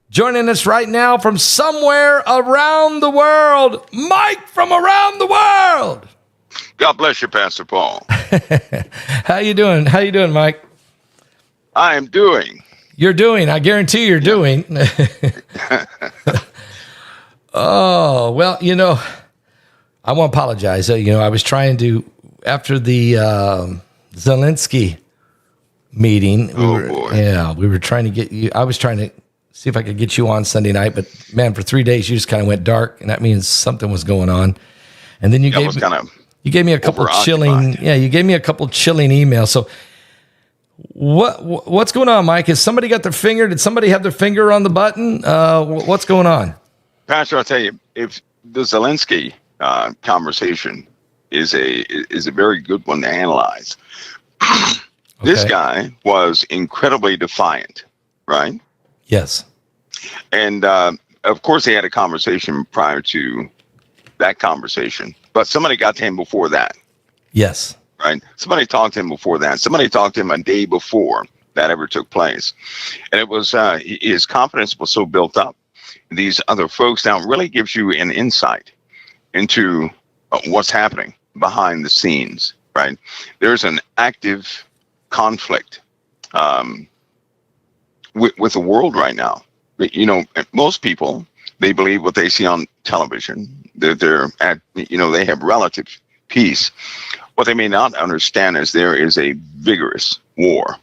Joining us right now from somewhere around the world, Mike from around the world. God bless you, Pastor Paul. How you doing? How you doing, Mike? I am doing. You're doing. I guarantee you're doing. Oh, well, I want to apologize. I was trying to, after the Zelensky meeting, we were trying to get you. I was trying to see if I could get you on Sunday night, but man, for 3 days you just kind of went dark, and that means something was going on. And then you gave me a couple chilling. Yeah, you gave me a couple chilling emails. So what's going on, Mike? Has somebody got their finger? Did somebody have their finger on the button? What's going on? Pastor, I'll tell you, if the Zelensky conversation is a very good one to analyze. This guy was incredibly defiant, right? Yes. And of course, they had a conversation prior to that conversation, but somebody got to him before that. Yes. Right. Somebody talked to him before that. Somebody talked to him a day before that ever took place. And it was his confidence was so built up. These other folks now really gives you an insight into what's happening behind the scenes. Right. There's an active conflict with the world right now. Most people, they believe what they see on television. They're at, they have relative peace. What they may not understand is there is a vigorous war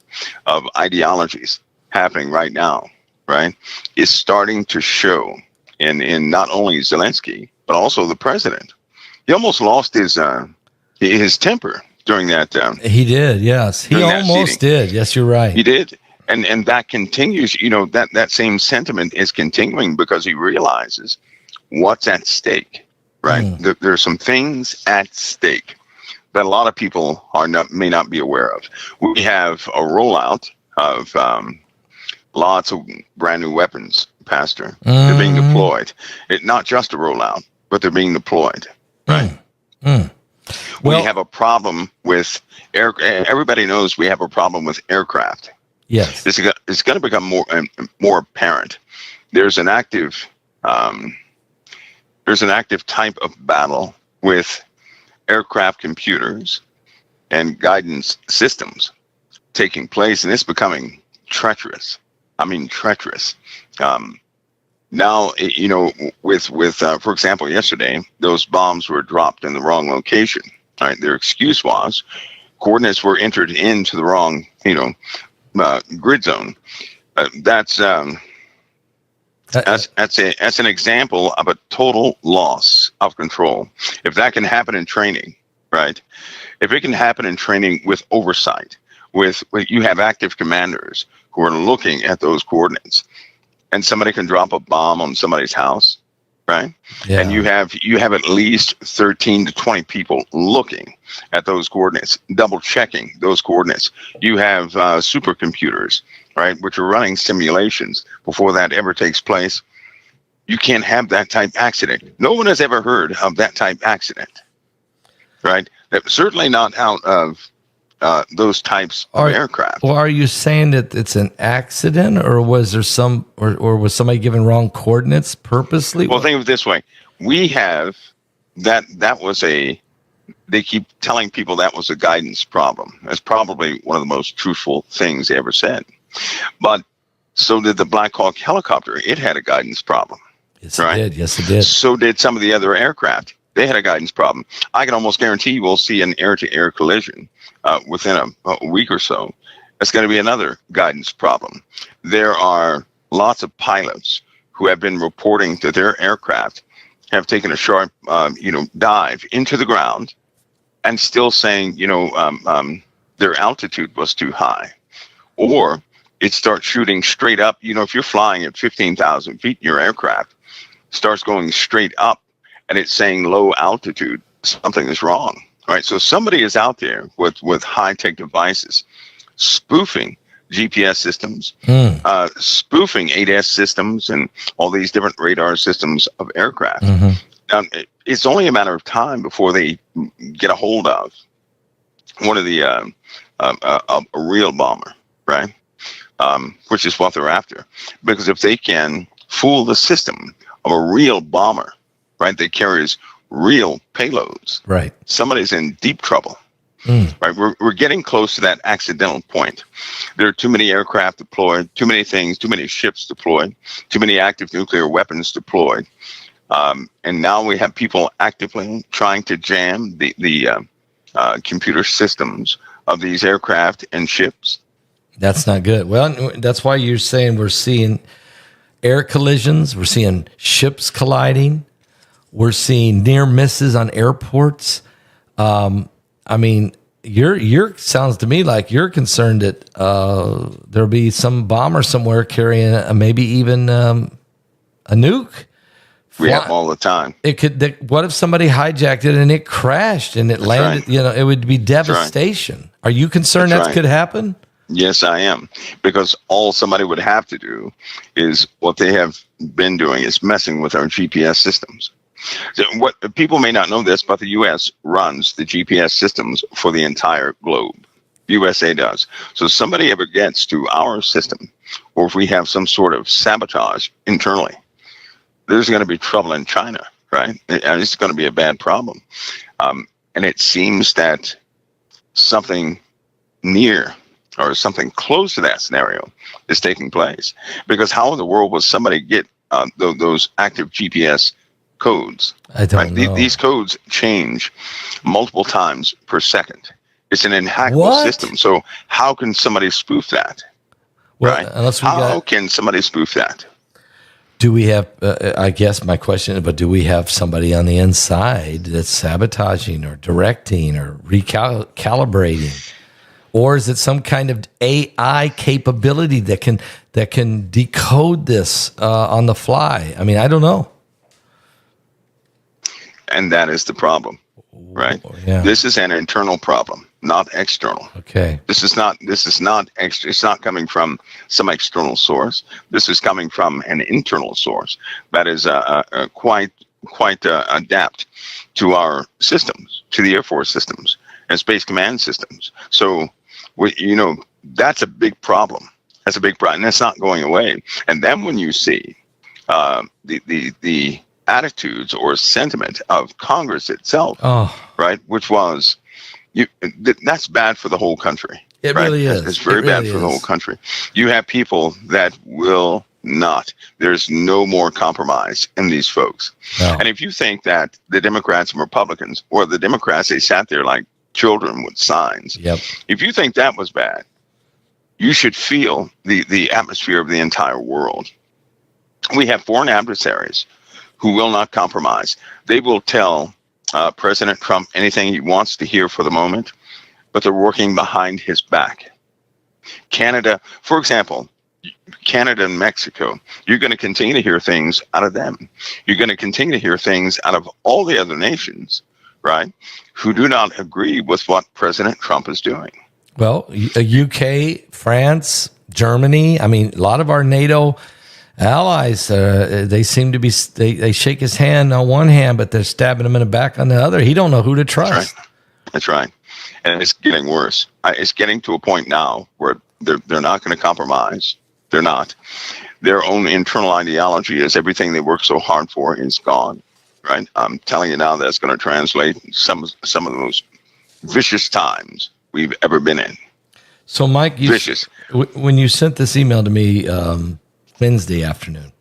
of ideologies happening right now, right? It's starting to show in not only Zelensky, but also the president. He almost lost his temper during that. He did, yes. He almost did. Yes, you're right. He did. And that continues, that same sentiment is continuing because he realizes what's at stake, right? There's some things at stake that a lot of people may not be aware of. We have a rollout of lots of brand new weapons, Pastor. They're being deployed. Not just a rollout, but they're being deployed, right? We have a problem with everybody knows we have a problem with aircraft. Yes, it's going to become more apparent. There's an active type of battle with aircraft computers and guidance systems taking place, and it's becoming treacherous. I mean, treacherous. Now, with for example, yesterday those bombs were dropped in the wrong location. Right, their excuse was coordinates were entered into the wrong, grid zone. That's an example of a total loss of control. If that can happen in training, right? If it can happen in training with oversight, with you have active commanders who are looking at those coordinates, and somebody can drop a bomb on somebody's house, right? Yeah. And you have at least 13 to 20 people looking at those coordinates, double checking those coordinates. You have supercomputers, right, which are running simulations before that ever takes place. You can't have that type accident. No one has ever heard of that type accident, right? Certainly not out of those types of aircraft. Well, are you saying that it's an accident, or was there or was somebody given wrong coordinates purposely? Well, think of it this way: we have that was they keep telling people that was a guidance problem. That's probably one of the most truthful things they ever said. But so did the Black Hawk helicopter. It had a guidance problem. Yes, right? It did. Yes, it did. So did some of the other aircraft. They had a guidance problem. I can almost guarantee we'll see an air-to-air collision within a week or so. It's going to be another guidance problem. There are lots of pilots who have been reporting that their aircraft have taken a sharp, dive into the ground and still saying, their altitude was too high. Or it starts shooting straight up. If you're flying at 15,000 feet, your aircraft starts going straight up and it's saying low altitude, something is wrong, right? So somebody is out there with high-tech devices spoofing GPS systems, spoofing ADAS systems, and all these different radar systems of aircraft. It's only a matter of time before they get a hold of one of the a real bomber, right? Which is what they're after. Because if they can fool the system of a real bomber, right, that carries real payloads, Right. somebody's in deep trouble. Right, we're getting close to that accidental point. There are too many aircraft deployed, too many things, too many ships deployed, too many active nuclear weapons deployed, and now we have people actively trying to jam the computer systems of these aircraft and ships. That's not good. Well, that's why you're saying we're seeing air collisions, we're seeing ships colliding, we're seeing near misses on airports. I mean, you're sounds to me like you're concerned that there'll be some bomber somewhere carrying maybe even a nuke. We have them all the time. It could. What if somebody hijacked it and it crashed and it landed? Right. You know, it would be devastation. Right. Are you concerned that could happen? Yes, I am, because all somebody would have to do is what they have been doing is messing with our GPS systems. So what people may not know this, but the U.S. runs the GPS systems for the entire globe. USA does. So if somebody ever gets to our system, or if we have some sort of sabotage internally, there's going to be trouble in China, right? And it's going to be a bad problem. And it seems that something near or something close to that scenario is taking place. Because how in the world will somebody get those active GPS codes? I don't know. These codes change multiple times per second. It's an inhackable system. So how can somebody spoof that? Well, right? How can somebody spoof that? Do we have, I guess my question is, but do we have somebody on the inside that's sabotaging or directing or recalibrating? Or is it some kind of AI capability that can decode this on the fly? I mean, I don't know. And that is the problem, right? Yeah. This is an internal problem, not external. Okay. This is not extra. It's not coming from some external source. This is coming from an internal source that is quite adapt to our systems, to the Air Force systems and Space Command systems. So, that's a big problem. That's a big problem. And it's not going away. And then when you see the attitudes or sentiment of Congress itself, right, which was, that's bad for the whole country. It right? really is. It's very bad for the whole country. You have people that will not. There's no more compromise in these folks. No. And if you think that the Democrats and Republicans, or the Democrats, they sat there like children with signs. Yep. If you think that was bad, you should feel the atmosphere of the entire world. We have foreign adversaries who will not compromise. They will tell President Trump anything he wants to hear for the moment, but they're working behind his back. Canada, for example, Canada and Mexico, you're going to continue to hear things out of them. You're going to continue to hear things out of all the other nations, right, who do not agree with what President Trump is doing. Well, UK, France, Germany, I mean, a lot of our NATO allies, they seem to be, they shake his hand on one hand, but they're stabbing him in the back on the other. He don't know who to trust. That's right. And it's getting worse. It's getting to a point now where they're not going to compromise. They're not. Their own internal ideology is everything they worked so hard for is gone. Right. I'm telling you now, that's going to translate some of the most vicious times we've ever been in. So, Mike, when you sent this email to me Wednesday afternoon,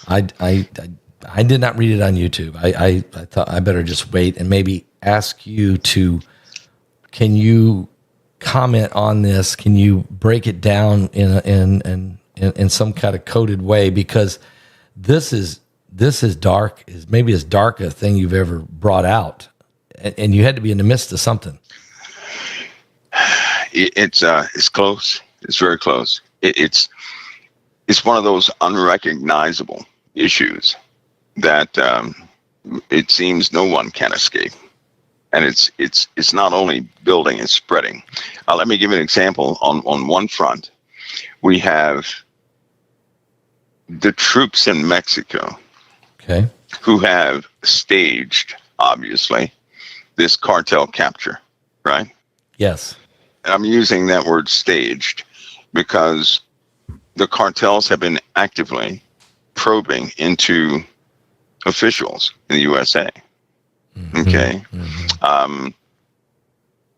I did not read it on YouTube. I thought I better just wait and maybe ask you to. Can you comment on this? Can you break it down in some kind of coded way? Because this is dark, is maybe as dark a thing you've ever brought out, and you had to be in the midst of something. It's close. It's very close. It's one of those unrecognizable issues that it seems no one can escape. And it's not only building, it's spreading. Let me give you an example. On one front, we have the troops in Mexico, okay, who have staged, obviously, this cartel capture, right? Yes. And I'm using that word staged because the cartels have been actively probing into officials in the USA. Okay.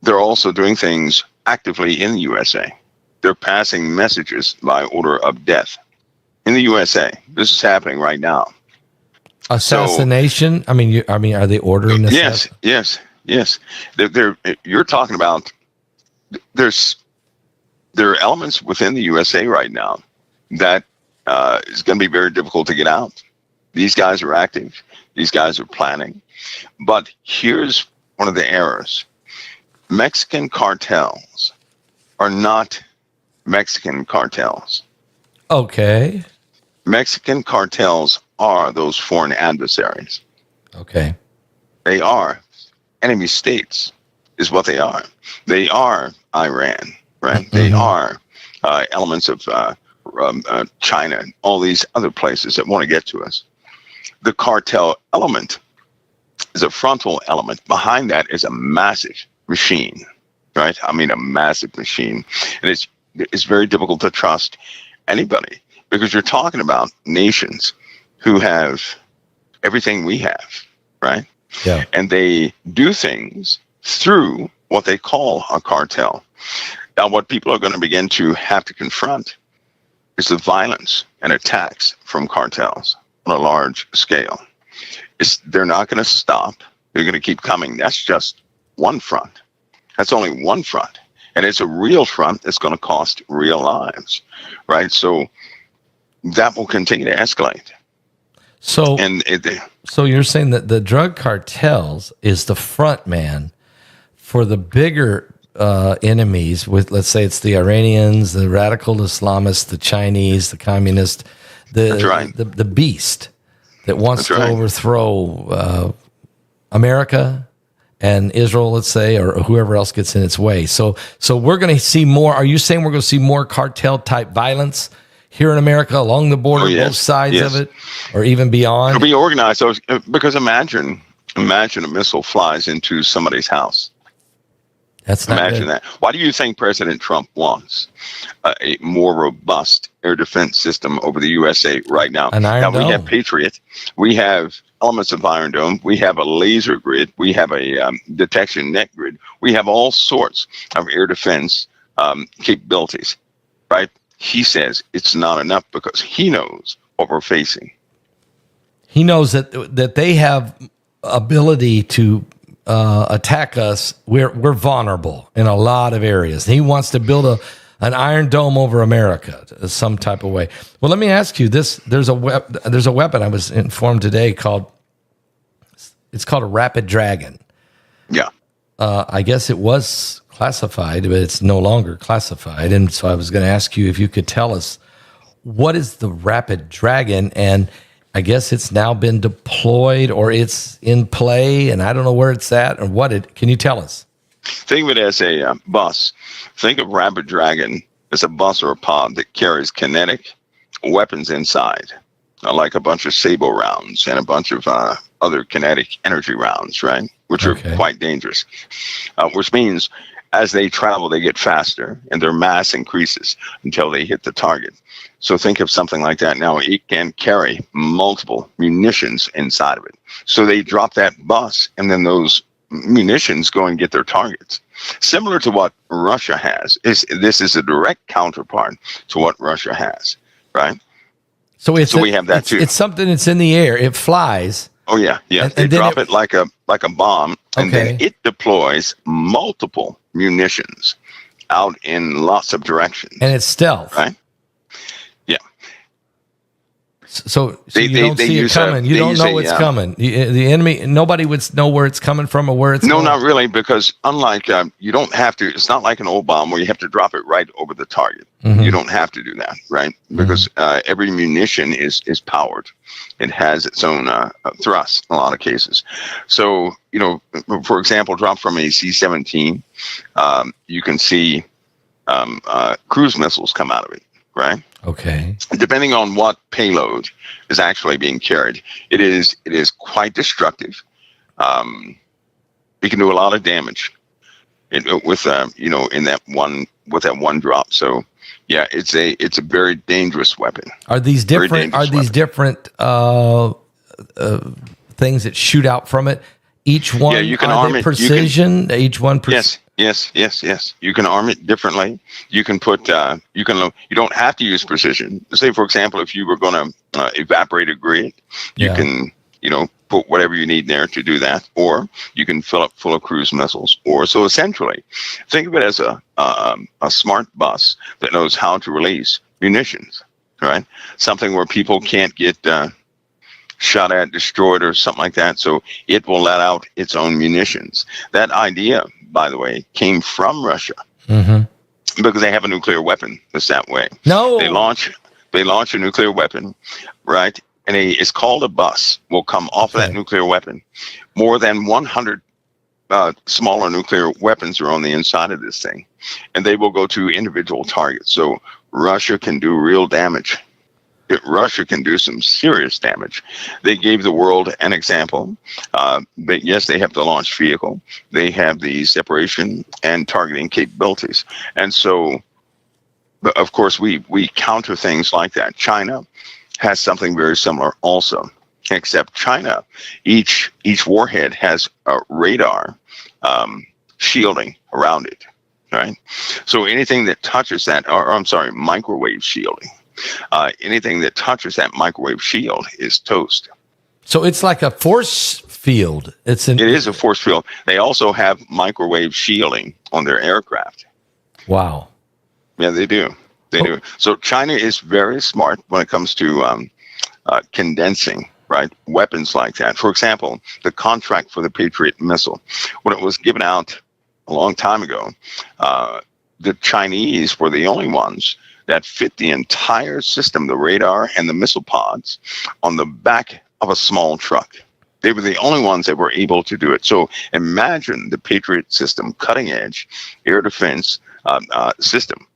They're also doing things actively in the USA. They're passing messages by order of death in the USA. This is happening right now. Assassination? So, I mean, are they ordering this? Yes. You're talking about, there are elements within the USA right now that is going to be very difficult to get out. These guys are active. These guys are planning. But here's one of the errors. Mexican cartels are not Mexican cartels. Okay. Mexican cartels are those foreign adversaries. Okay. They are enemy states, is what they are. They are Iran, right? They are elements of China, all these other places that want to get to us. The cartel element is a frontal element. Behind that is a massive machine, right? I mean, a massive machine. And it's very difficult to trust anybody because you're talking about nations who have everything we have, right? Yeah. And they do things through what they call a cartel. Now, what people are going to begin to have to confront is the violence and attacks from cartels on a large scale. They're not going to stop. They're going to keep coming. That's just one front. That's only one front. And it's a real front that's going to cost real lives, right? So that will continue to escalate. So you're saying that the drug cartels is the front man for the bigger enemies with, let's say it's the Iranians, the radical Islamists, the Chinese, the communists, the beast that wants to overthrow America and Israel, let's say, or whoever else gets in its way. So we're going to see more. Are you saying we're going to see more cartel type violence here in America along the border, both sides of it, or even beyond? It'll be organized. Because imagine a missile flies into somebody's house. That's not Imagine good. that. Why do you think President Trump wants a more robust air defense system over the USA right now? Now we have Patriot. We have elements of Iron Dome. We have a laser grid. We have a detection net grid. We have all sorts of air defense capabilities, right? He says it's not enough because he knows what we're facing. He knows that they have ability to attack us. We're vulnerable in a lot of areas. He wants to build an Iron Dome over America some type of way. Well, let me ask you this: there's a weapon I was informed today called a Rapid Dragon. Yeah. I guess it was classified, but it's no longer classified. And so I was going to ask you if you could tell us what is the Rapid Dragon, and I guess it's now been deployed or it's in play, and I don't know where it's at or can you tell us? Think of it as a bus. Think of Rapid Dragon as a bus or a pod that carries kinetic weapons inside, like a bunch of sabot rounds and a bunch of other kinetic energy rounds, right? Which are quite dangerous, which means as they travel, they get faster and their mass increases until they hit the target. So think of something like that. Now it can carry multiple munitions inside of it. So they drop that bus and then those munitions go and get their targets. Similar to what Russia has. This is a direct counterpart to what Russia has, right? So we have that too. It's something that's in the air. It flies. Oh yeah. They drop it like a bomb, and then it deploys multiple munitions out in lots of directions. And it's stealth, right? Yeah. So you don't see it coming. You don't know it's coming. The enemy, nobody would know where it's coming from or where it's going. No, not really, because unlike you don't have to. It's not like an old bomb where you have to drop it right over the target. Mm-hmm. You don't have to do that, right? Because every munition is powered. It has its own thrust in a lot of cases. So, for example, drop from a C-17, you can see cruise missiles come out of it, right? Okay. Depending on what payload is actually being carried, it is quite destructive. It can do a lot of damage with that one drop. So Yeah, it's a very dangerous weapon. Are these Very different? Are dangerous these weapon. different things that shoot out from it? Each Yeah, one, you can are arm they it. You can precision? Each one, yes. You can arm it differently. You can put you don't have to use precision. Say, for example, if you were going to evaporate a grid, you Yeah. can put whatever you need there to do that, or you can fill up full of cruise missiles. Or so essentially, think of it as a smart bus that knows how to release munitions. Right, something where people can't get shot at, destroyed, or something like that. So it will let out its own munitions. That idea, by the way, came from Russia because they have a nuclear weapon that's that way. They No. launch a nuclear weapon, right? And it's called a bus. Will come off of that Okay. nuclear weapon. More than 100 smaller nuclear weapons are on the inside of this thing, and they will go to individual targets. So Russia can do real damage. Russia can do some serious damage. They gave the world an example. But yes, they have the launch vehicle. They have the separation and targeting capabilities. And so, of course, we counter things like that. China has something very similar also, except China, each warhead has a radar shielding around it, right? So anything that touches that, or I'm sorry, microwave shielding. Anything that touches that microwave shield is toast. So it's like a force field. It is a force field. They also have microwave shielding on their aircraft. Wow. Yeah, they do. They do. So China is very smart when it comes to condensing, right, weapons like that. For example, the contract for the Patriot missile, when it was given out a long time ago, the Chinese were the only ones that fit the entire system, the radar and the missile pods, on the back of a small truck. They were the only ones that were able to do it. So imagine the Patriot system, cutting edge air defense system,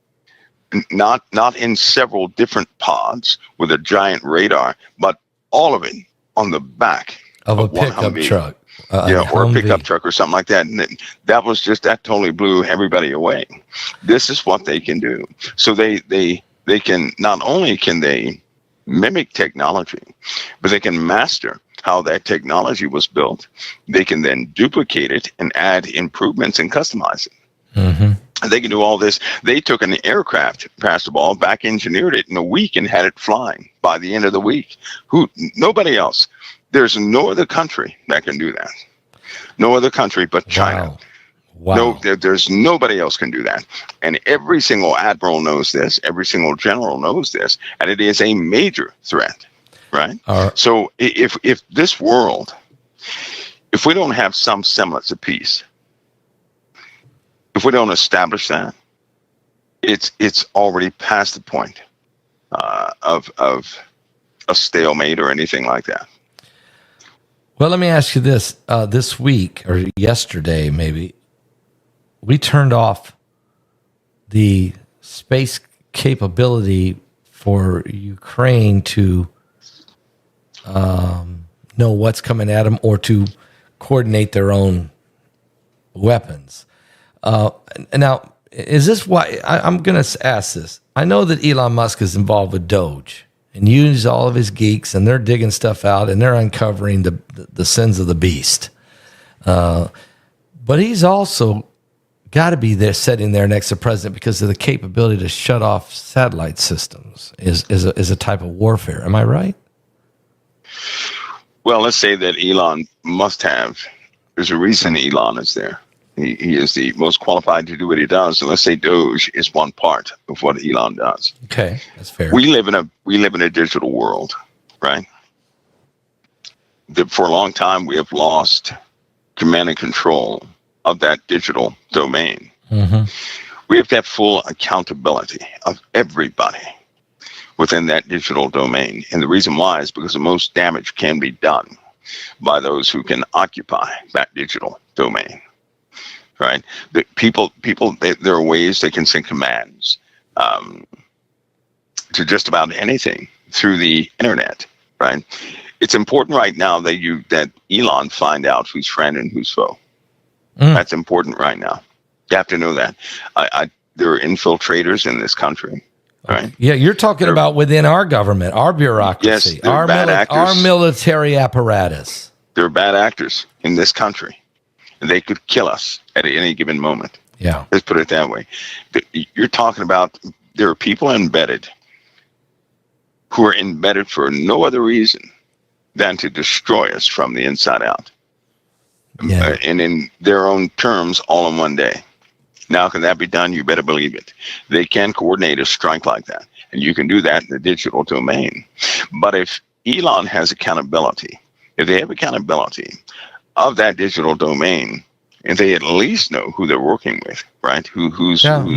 not in several different pods with a giant radar, but all of it on the back of a one pickup Humvee. truck. Or a pickup truck or something like that. And that totally blew everybody away. This is what they can do. So they can, not only can they mimic technology, but they can master how that technology was built. They can then duplicate it and add improvements and customize it. And they can do all this. They took an aircraft, passed the ball, back engineered it in a week and had it flying by the end of the week. Nobody else. There's no other country that can do that. No other country but China. Wow. No, there's nobody else can do that. And every single admiral knows this. Every single general knows this. And it is a major threat, right? So if this world, if we don't have some semblance of peace, if we don't establish that, it's already past the point of a stalemate or anything like that. Well, let me ask you this. This week, or yesterday maybe, we turned off the space capability for Ukraine to know what's coming at them or to coordinate their own weapons. Now, is this why I'm going to ask this? I know that Elon Musk is involved with Doge and use all of his geeks, and they're digging stuff out, and they're uncovering the sins of the beast. But he's also got to be there, sitting there next to the president, because of the capability to shut off satellite systems is a type of warfare. Am I right? Well, let's say that Elon must have. There's a reason Elon is there. He is the most qualified to do what he does. And let's say Doge is one part of what Elon does. Okay, that's fair. We live in a digital world, right? For a long time, we have lost command and control of that digital domain. We have to have full accountability of everybody within that digital domain. And the reason why is because the most damage can be done by those who can occupy that digital domain. Right? The people. There are ways they can send commands to just about anything through the internet. Right? It's important right now that Elon find out who's friend and who's foe. That's important right now. You have to know that. There are infiltrators in this country right? Yeah, you're talking about within our government, our bureaucracy, Yes, they're bad actors. Our military apparatus. They're bad actors in this country, and they could kill us at any given moment. Yeah. Let's put it that way. You're talking about there are people embedded who are embedded for no other reason than to destroy us from the inside out. Yeah. And in their own terms, all in one day. Now, can that be done? You better believe it. They can coordinate a strike like that, and you can do that in the digital domain. But if Elon has accountability, if they have accountability of that digital domain, and they at least know who they're working with, right? Who's American,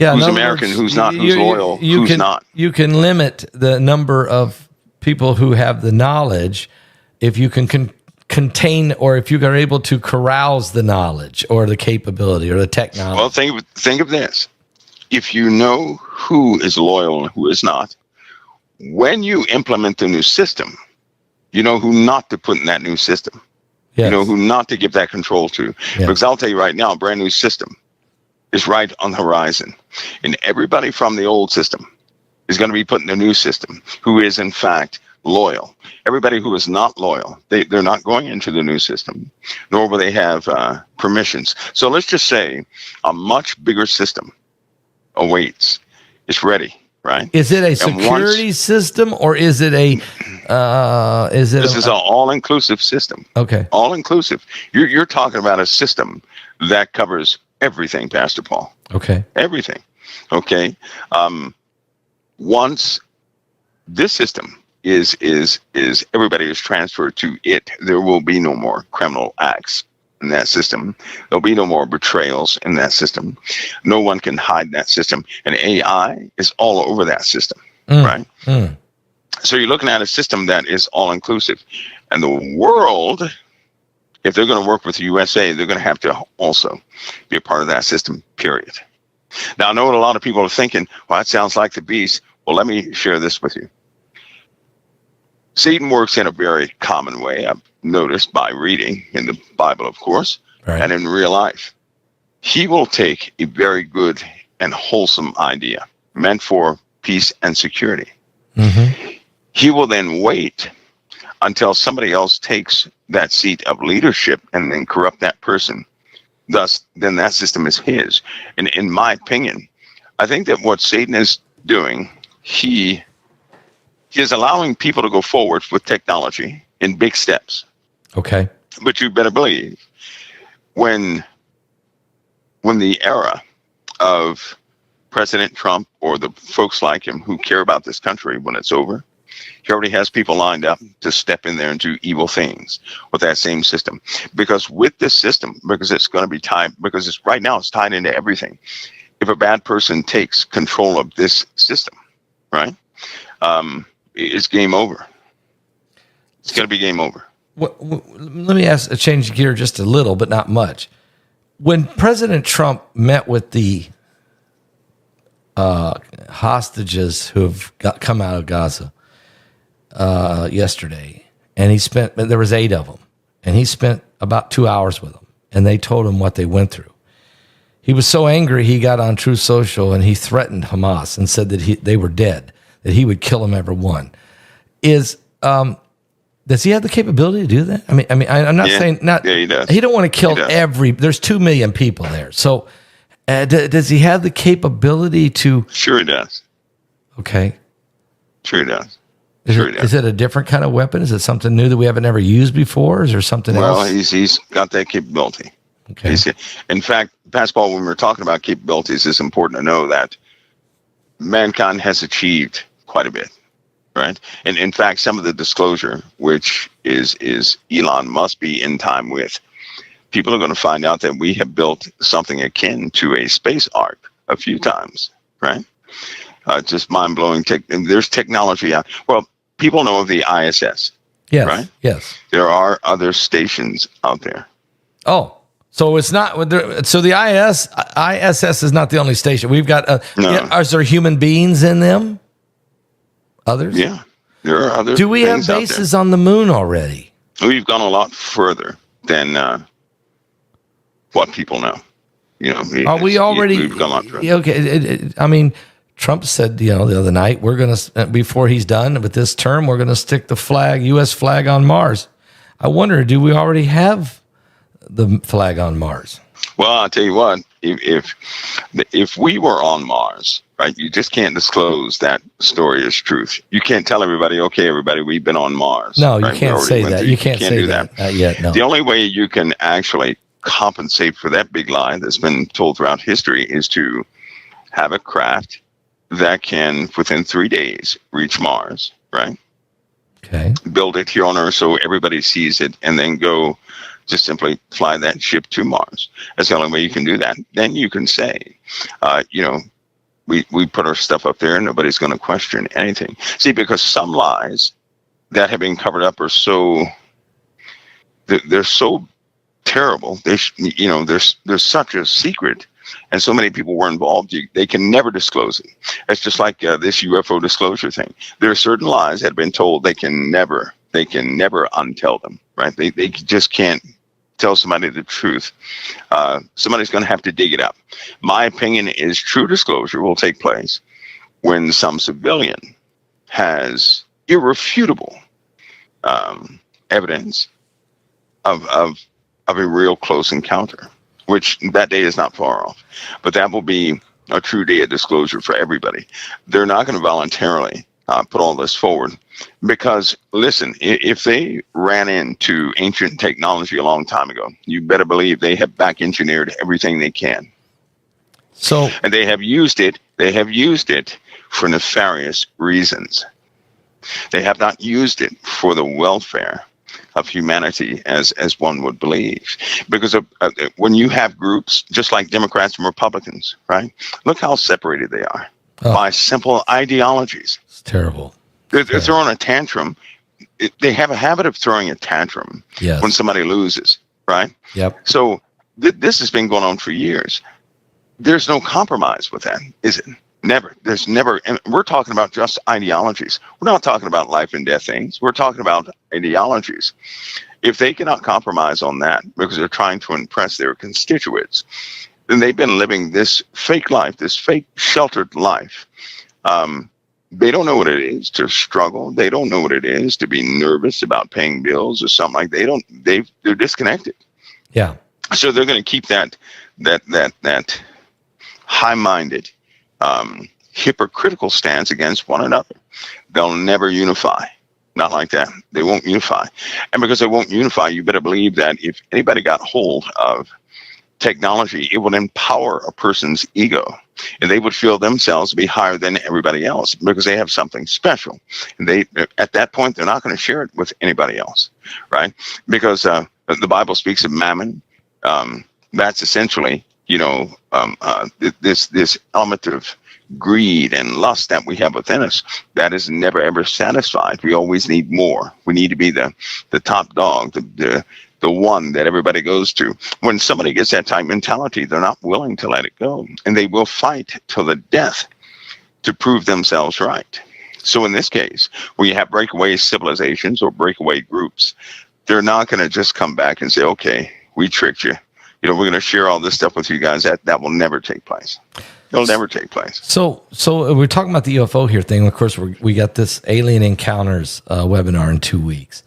words, who's not, who's loyal, who's not. You can limit the number of people who have the knowledge if you can contain, or if you are able to carouse the knowledge or the capability or the technology. Well, think of this. If you know who is loyal and who is not, when you implement the new system, you know who not to put in that new system. Yes. You know who not to give that control to. Yes. Because I'll tell you right now, a brand new system is right on the horizon. And everybody from the old system is going to be put in the new system who is, in fact, loyal. Everybody who is not loyal, they're not going into the new system, nor will they have permissions. So let's just say a much bigger system awaits. It's ready, right? Is it a security system, or is it a? This is an all-inclusive system. Okay, all-inclusive. You're talking about a system that covers everything, Pastor Paul. Okay, everything. Okay. Once this system is everybody is transferred to it, there will be no more criminal acts in that system. There'll be no more betrayals in that system. No one can hide that system. And AI is all over that system, right? So you're looking at a system that is all-inclusive. And the world, if they're going to work with the USA, they're going to have to also be a part of that system, period. Now, I know what a lot of people are thinking, well, that sounds like the beast. Well, let me share this with you. Satan works in a very common way, I've noticed by reading in the Bible, of course, right, and in real life. He will take a very good and wholesome idea meant for peace and security. Mm-hmm. He will then wait until somebody else takes that seat of leadership and then corrupt that person. Thus, then that system is his. And in my opinion, I think that what Satan is doing, he is allowing people to go forward with technology in big steps. Okay. But you better believe when the era of President Trump or the folks like him who care about this country, when it's over, he already has people lined up to step in there and do evil things with that same system. Because with this system, because it's going to be tied, because it's right now it's tied into everything. If a bad person takes control of this system, right, it's game over. It's going to be game over. Let me change gear just a little, but not much. When President Trump met with the hostages who have come out of Gaza yesterday, and there was 8 of them, and he spent about 2 hours with them, and they told him what they went through. He was so angry, he got on Truth Social and he threatened Hamas and said that they were dead, that he would kill them every one. Does he have the capability to do that? I mean, I'm not saying not. Yeah, he does. He don't want to kill there's 2 million people there. So does he have the capability to? Sure he does. Okay. Sure he does. Is it a different kind of weapon? Is it something new that we haven't ever used before? Is there something else? Well, he's got that capability. Okay. In fact, Pastor Paul, when we're talking about capabilities, it's important to know that mankind has achieved quite a bit, right? And in fact, some of the disclosure, which is Elon must be in time with, people are going to find out that we have built something akin to a space ark a few times, right? Just mind-blowing. There's technology out. Well, people know of the ISS, yes, right? Yes. There are other stations out there. Oh. So it's not. So the ISS is not the only station. We've got. Is there human beings in them? Others? Yeah, there are others. Do we have bases on the moon already? We've gone a lot further than what people know. You know, are we already? We've gone a lot further. Okay. Trump said, the other night, we're going to, before he's done with this term, we're going to stick the U.S. flag on Mars. I wonder, do we already have the flag on Mars? Well, I'll tell you what, if we were on Mars, right, you just can't disclose that story as truth. You can't tell everybody, okay, everybody, we've been on Mars. No, you right? can't say that. You can't say that. Not yet, no. The only way you can actually compensate for that big lie that's been told throughout history is to have a craft that can, within 3 days, reach Mars, right? Okay. Build it here on Earth so everybody sees it, and then go just simply fly that ship to Mars. That's the only way you can do that. Then you can say, we put our stuff up there and nobody's going to question anything. See, because some lies that have been covered up are they're so terrible. There's such a secret, and so many people were involved. They can never disclose it. It's just like this UFO disclosure thing. There are certain lies that have been told. They can never untell them. Right? They just can't tell somebody the truth. Somebody's going to have to dig it up. My opinion is true disclosure will take place when some civilian has irrefutable evidence of a real close encounter, which that day is not far off. But that will be a true day of disclosure for everybody. They're not going to voluntarily put all this forward because, listen, if they ran into ancient technology a long time ago, you better believe they have back engineered everything they can. And they have used it. They have used it for nefarious reasons. They have not used it for the welfare of humanity as one would believe. Because when you have groups, just like Democrats and Republicans, right? Look how separated they are by simple ideologies. It's terrible. They're throwing a tantrum. They have a habit of throwing a tantrum when somebody loses, right? Yep. So this has been going on for years. There's no compromise with that, is it? Never. There's never. And we're talking about just ideologies. We're not talking about life and death things. We're talking about ideologies. If they cannot compromise on that because they're trying to impress their constituents, then they've been living this fake life, this fake sheltered life. They don't know what it is to struggle. They don't know what it is to be nervous about paying bills or something like that. They're disconnected. Yeah. So they're going to keep that high-minded, hypocritical stance against one another. They'll never unify. Not like that. They won't unify. And because they won't unify, you better believe that if anybody got hold of technology, it would empower a person's ego. And they would feel themselves to be higher than everybody else because they have something special. And at that point, they're not going to share it with anybody else, right? Because the Bible speaks of mammon. That's essentially, this element of greed and lust that we have within us that is never ever satisfied. We always need more. We need to be the top dog, the one that everybody goes to. When somebody gets that type mentality, they're not willing to let it go, and they will fight till the death to prove themselves right. So in this case, when you have breakaway civilizations or breakaway groups, they're not going to just come back and say, okay, we tricked you. We're going to share all this stuff with you guys. That will never take place. It'll never take place. So we're talking about the UFO here thing. Of course, we got this alien encounters webinar in 2 weeks,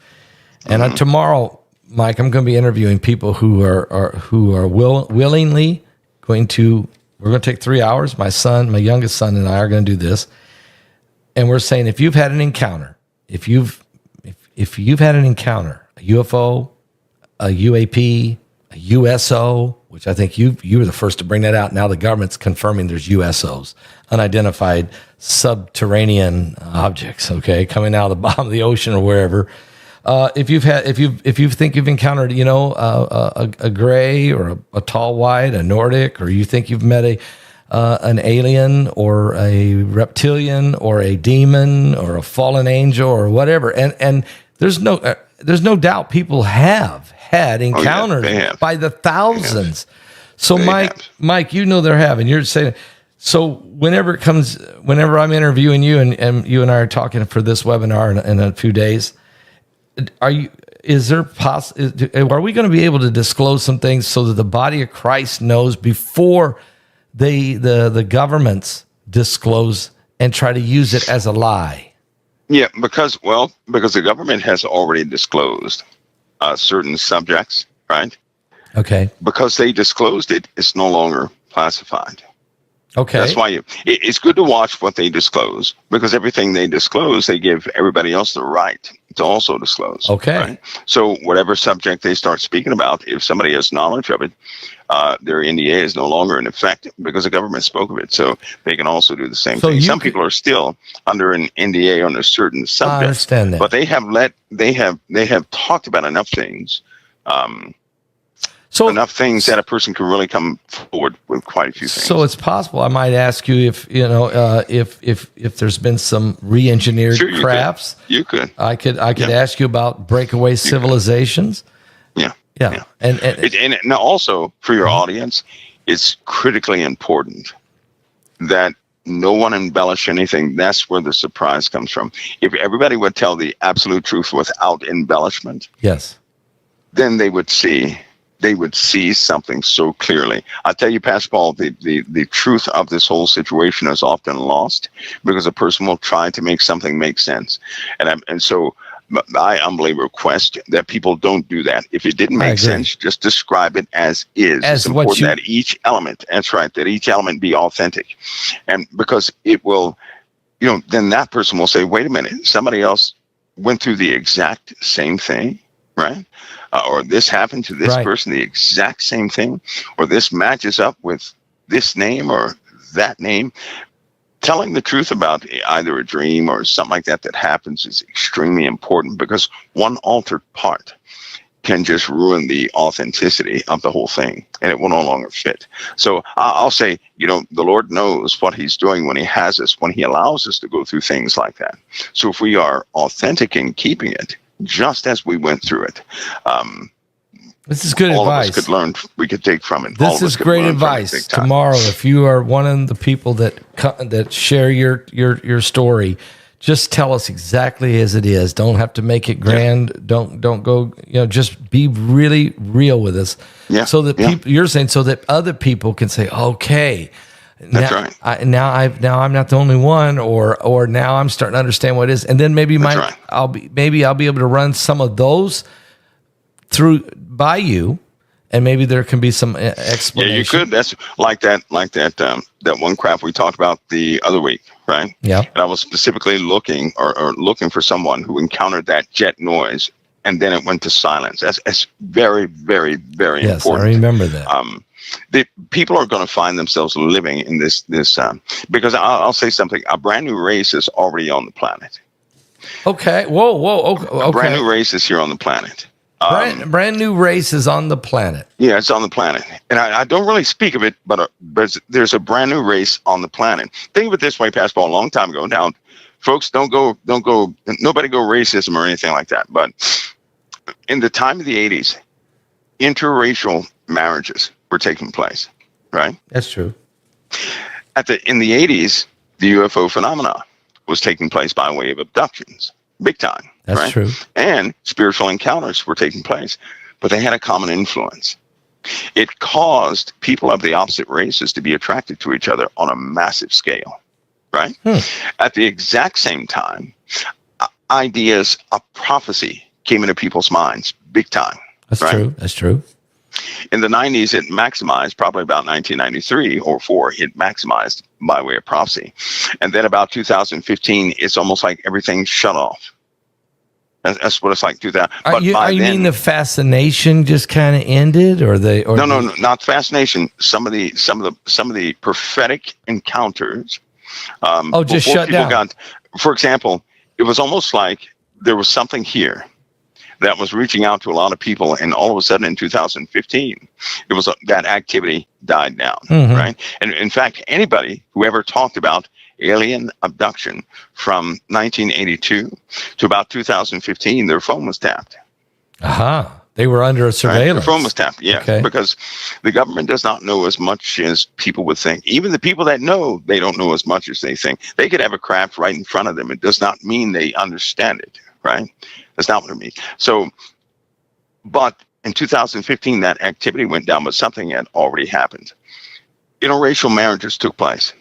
and tomorrow, Mike, I'm going to be interviewing people who are willingly going to. We're going to take 3 hours. My youngest son, and I are going to do this, and we're saying if you've had an encounter, if you've had an encounter, a UFO, a UAP, a USO, which I think you were the first to bring that out. Now the government's confirming there's USOs, unidentified subterranean objects, okay, coming out of the bottom of the ocean or wherever. If you think you've encountered, a gray or a tall white, a Nordic, or you think you've met an alien or a reptilian or a demon or a fallen angel or whatever, and there's no doubt people have had encounters by the thousands. So Mike, they're having. You're saying. So whenever I'm interviewing you and you and I are talking for this webinar in a few days. Are we going to be able to disclose some things so that the body of Christ knows before the governments disclose and try to use it as a lie? Yeah, because the government has already disclosed certain subjects, right? Okay. Because they disclosed it, it's no longer classified. Okay. That's why it's good to watch what they disclose, because everything they disclose, they give everybody else the right to also disclose. Okay. Right? So whatever subject they start speaking about, if somebody has knowledge of it, their NDA is no longer in effect because the government spoke of it. So they can also do the same thing. Some people are still under an NDA on a certain subject. I understand that. But they have talked about enough things. Enough things that a person can really come forward with quite a few things. So it's possible I might ask you if if there's been some re-engineered crafts. You could. I could ask you about breakaway civilizations. Yeah. And now also for your audience, it's critically important that no one embellish anything. That's where the surprise comes from. If everybody would tell the absolute truth without embellishment, yes, then they would see something so clearly. I tell you, Pastor Paul, the truth of this whole situation is often lost because a person will try to make something make sense. And so I humbly request that people don't do that. If it didn't make sense, just describe it as is. It's important that each element, that each element be authentic. And because it will, then that person will say, wait a minute, somebody else went through the exact same thing, right? Or this happened to this person, the exact same thing, or this matches up with this name or that name. Telling the truth about either a dream or something like that happens is extremely important, because one altered part can just ruin the authenticity of the whole thing, and it will no longer fit. So I'll say, the Lord knows what he's doing when he has us, when he allows us to go through things like that. So if we are authentic in keeping it, just as we went through it, this is good advice. All of us could learn. We could take from it. This is great advice. Tomorrow, if you are one of the people that share your story, just tell us exactly as it is. Don't have to make it grand. Yeah. Don't go. Just be really real with us. Yeah. So that people, you're saying, so that other people can say, okay. That's right. Now I'm not the only one, or now I'm starting to understand what it is, and then maybe I'll be able to run some of those through by you, and maybe there can be some explanation. Yeah, you could. That's like that one craft we talked about the other week, right? Yeah. And I was specifically looking for someone who encountered that jet noise, and then it went to silence. That's very, very, very important. Yes, I remember that. The people are going to find themselves living in this because I'll say something. A brand new race is already on the planet. Okay. Whoa. Okay. A brand new race is here on the planet. Brand new race is on the planet. Yeah, it's on the planet, and I don't really speak of it, but there's a brand new race on the planet. Think of it this way, Pastor Paul. A long time ago, now, folks, nobody go racism or anything like that. But in the time of the 80s, interracial marriages were taking place, right? That's true. In the 80s, the UFO phenomena was taking place by way of abductions, big time. That's right? true. And spiritual encounters were taking place, but they had a common influence. It caused people of the opposite races to be attracted to each other on a massive scale, right? At the exact same time, ideas of prophecy came into people's minds big time. That's true. That's true. In the 90s, it maximized, probably about 1993 or 4, it maximized by way of prophecy. And then about 2015, it's almost like everything shut off. That's what it's like. 2000. You mean the fascination just kind of ended, No, not fascination. Some of the prophetic encounters. Just shut down. For example, it was almost like there was something here that was reaching out to a lot of people, and all of a sudden in 2015, it was that activity died down, right? And in fact, anybody who ever talked about alien abduction from 1982 to about 2015, their phone was tapped. They were under surveillance. Right? Their phone was tapped, because the government does not know as much as people would think. Even the people that know, they don't know as much as they think. They could have a craft right in front of them. It does not mean they understand it, right? That's not what it means. So, but in 2015, that activity went down, but something had already happened. Interracial marriages took place.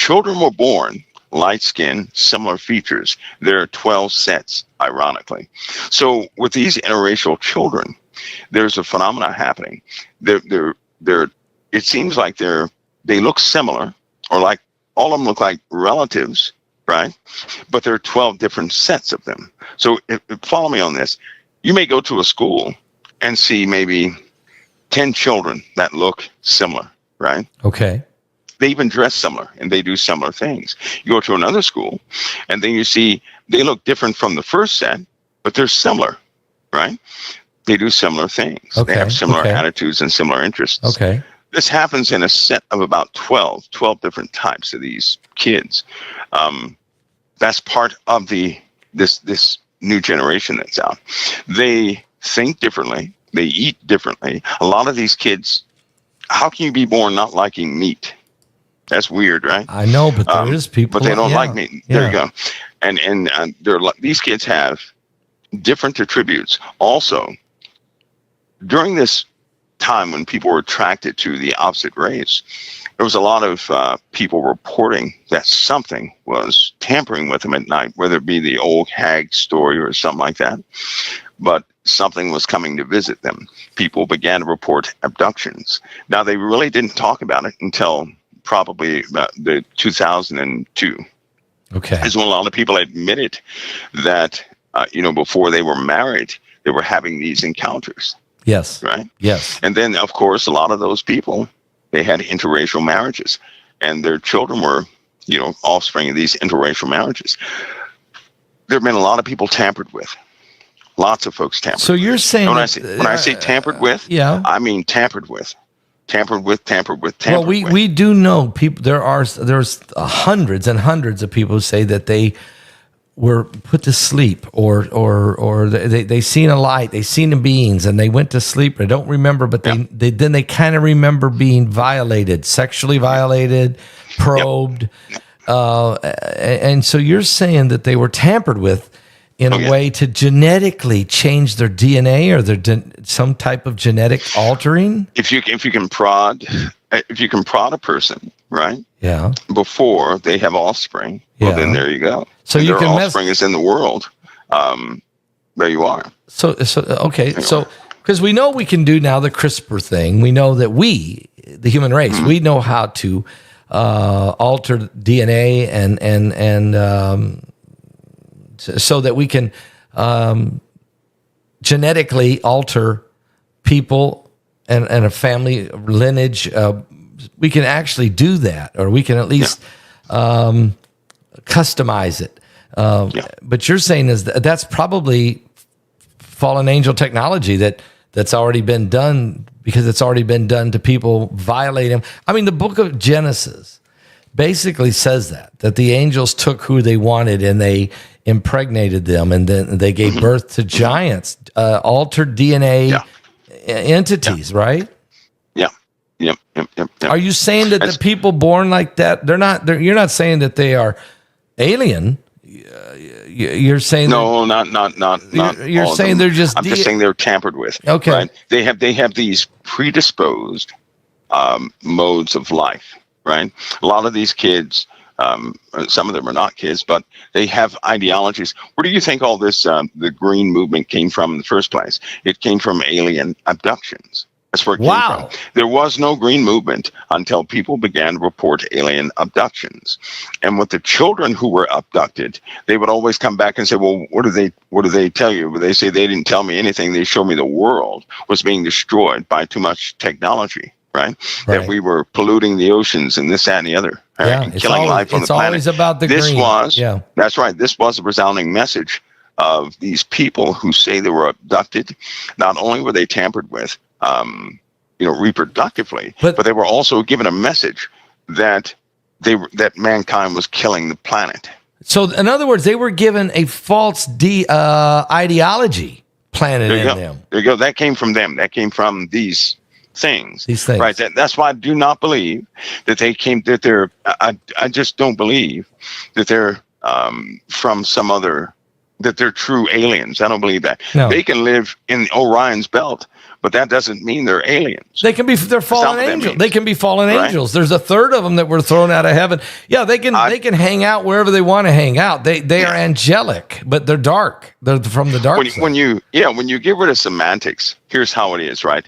children were born light skin, similar features. There are 12 sets, ironically. So with these interracial children, there's a phenomena happening. It seems like they look similar, or like all of them look like relatives, right? But there are 12 different sets of them. So follow me on this. You may go to a school and see maybe 10 children that look similar, right? Okay. They even dress similar and they do similar things. You go to another school and then you see they look different from the first set, but they're similar, right? They do similar things. Okay. They have similar attitudes and similar interests. Okay. This happens in a set of about 12 different types of these kids. That's part of this new generation that's out. They think differently. They eat differently. A lot of these kids, how can you be born not liking meat? That's weird, right? I know, but there is people. But they don't like meat. There you go. And these kids have different attributes. Also, during this time when people were attracted to the opposite race, there was a lot of people reporting that something was tampering with them at night, whether it be the old hag story or something like that. But something was coming to visit them. People began to report abductions. Now, they really didn't talk about it until probably about the 2002. Okay. Is when a lot of people admitted that, before they were married, they were having these encounters. Yes. Right? Yes. And then, of course, a lot of those people, they had interracial marriages, and their children were, offspring of these interracial marriages. There have been a lot of people tampered with. Lots of folks tampered. So you're saying when I say tampered with, I mean tampered with. Well, we do know people. There's hundreds and hundreds of people who say that they were put to sleep, or they seen a light, they seen the beings, and they went to sleep. They don't remember, but they kind of remember being violated, sexually violated, probed, and so you're saying that they were tampered with in a way to genetically change their DNA or some type of genetic altering. If you can prod a person, right? Yeah. Before they have offspring, well, then there you go. So and you their can offspring is in the world. There you are. So okay. So because we know we can do now the CRISPR thing, we know that we, the human race, we know how to alter DNA and so that we can genetically alter people and a family lineage. We can actually do that, or we can at least customize it. But you're saying that's probably fallen angel technology that's already been done, because it's already been done to people violating. I mean, the book of Genesis basically says that the angels took who they wanted and they impregnated them, and then they gave birth to giants, altered DNA entities, right? Yep. Are you saying that the people born like that, you're not saying that they are alien? You're saying no, not. You're saying they're just. I'm just saying they're tampered with. Okay. Right? They have these predisposed modes of life. Right. A lot of these kids. Some of them are not kids, but they have ideologies. Where do you think all this, the green movement came from in the first place? It came from alien abductions. That's where it came from. There was no green movement until people began to report alien abductions. And with the children who were abducted, they would always come back and say, well, what do they tell you? They say, they didn't tell me anything. They showed me the world was being destroyed by too much technology. Right? That we were polluting the oceans and this, that, and the other, and killing life on the planet. It's always about the green. That's right. This was a resounding message of these people who say they were abducted. Not only were they tampered with, reproductively, but they were also given a message that that mankind was killing the planet. So, in other words, they were given a false ideology planted in them. There you go. That came from them. That came from these things. Right? That's why I do not believe that they came. That they're. I just don't believe that they're from some other that they're true aliens. I don't believe that. No. They can live in Orion's belt, but that doesn't mean they're aliens. They're fallen angels. They can be fallen angels. There's a third of them that were thrown out of heaven. Yeah, they can hang out wherever they want to hang out. They are angelic, but they're dark. They're from the dark side. When you get rid of semantics, here's how it is, right?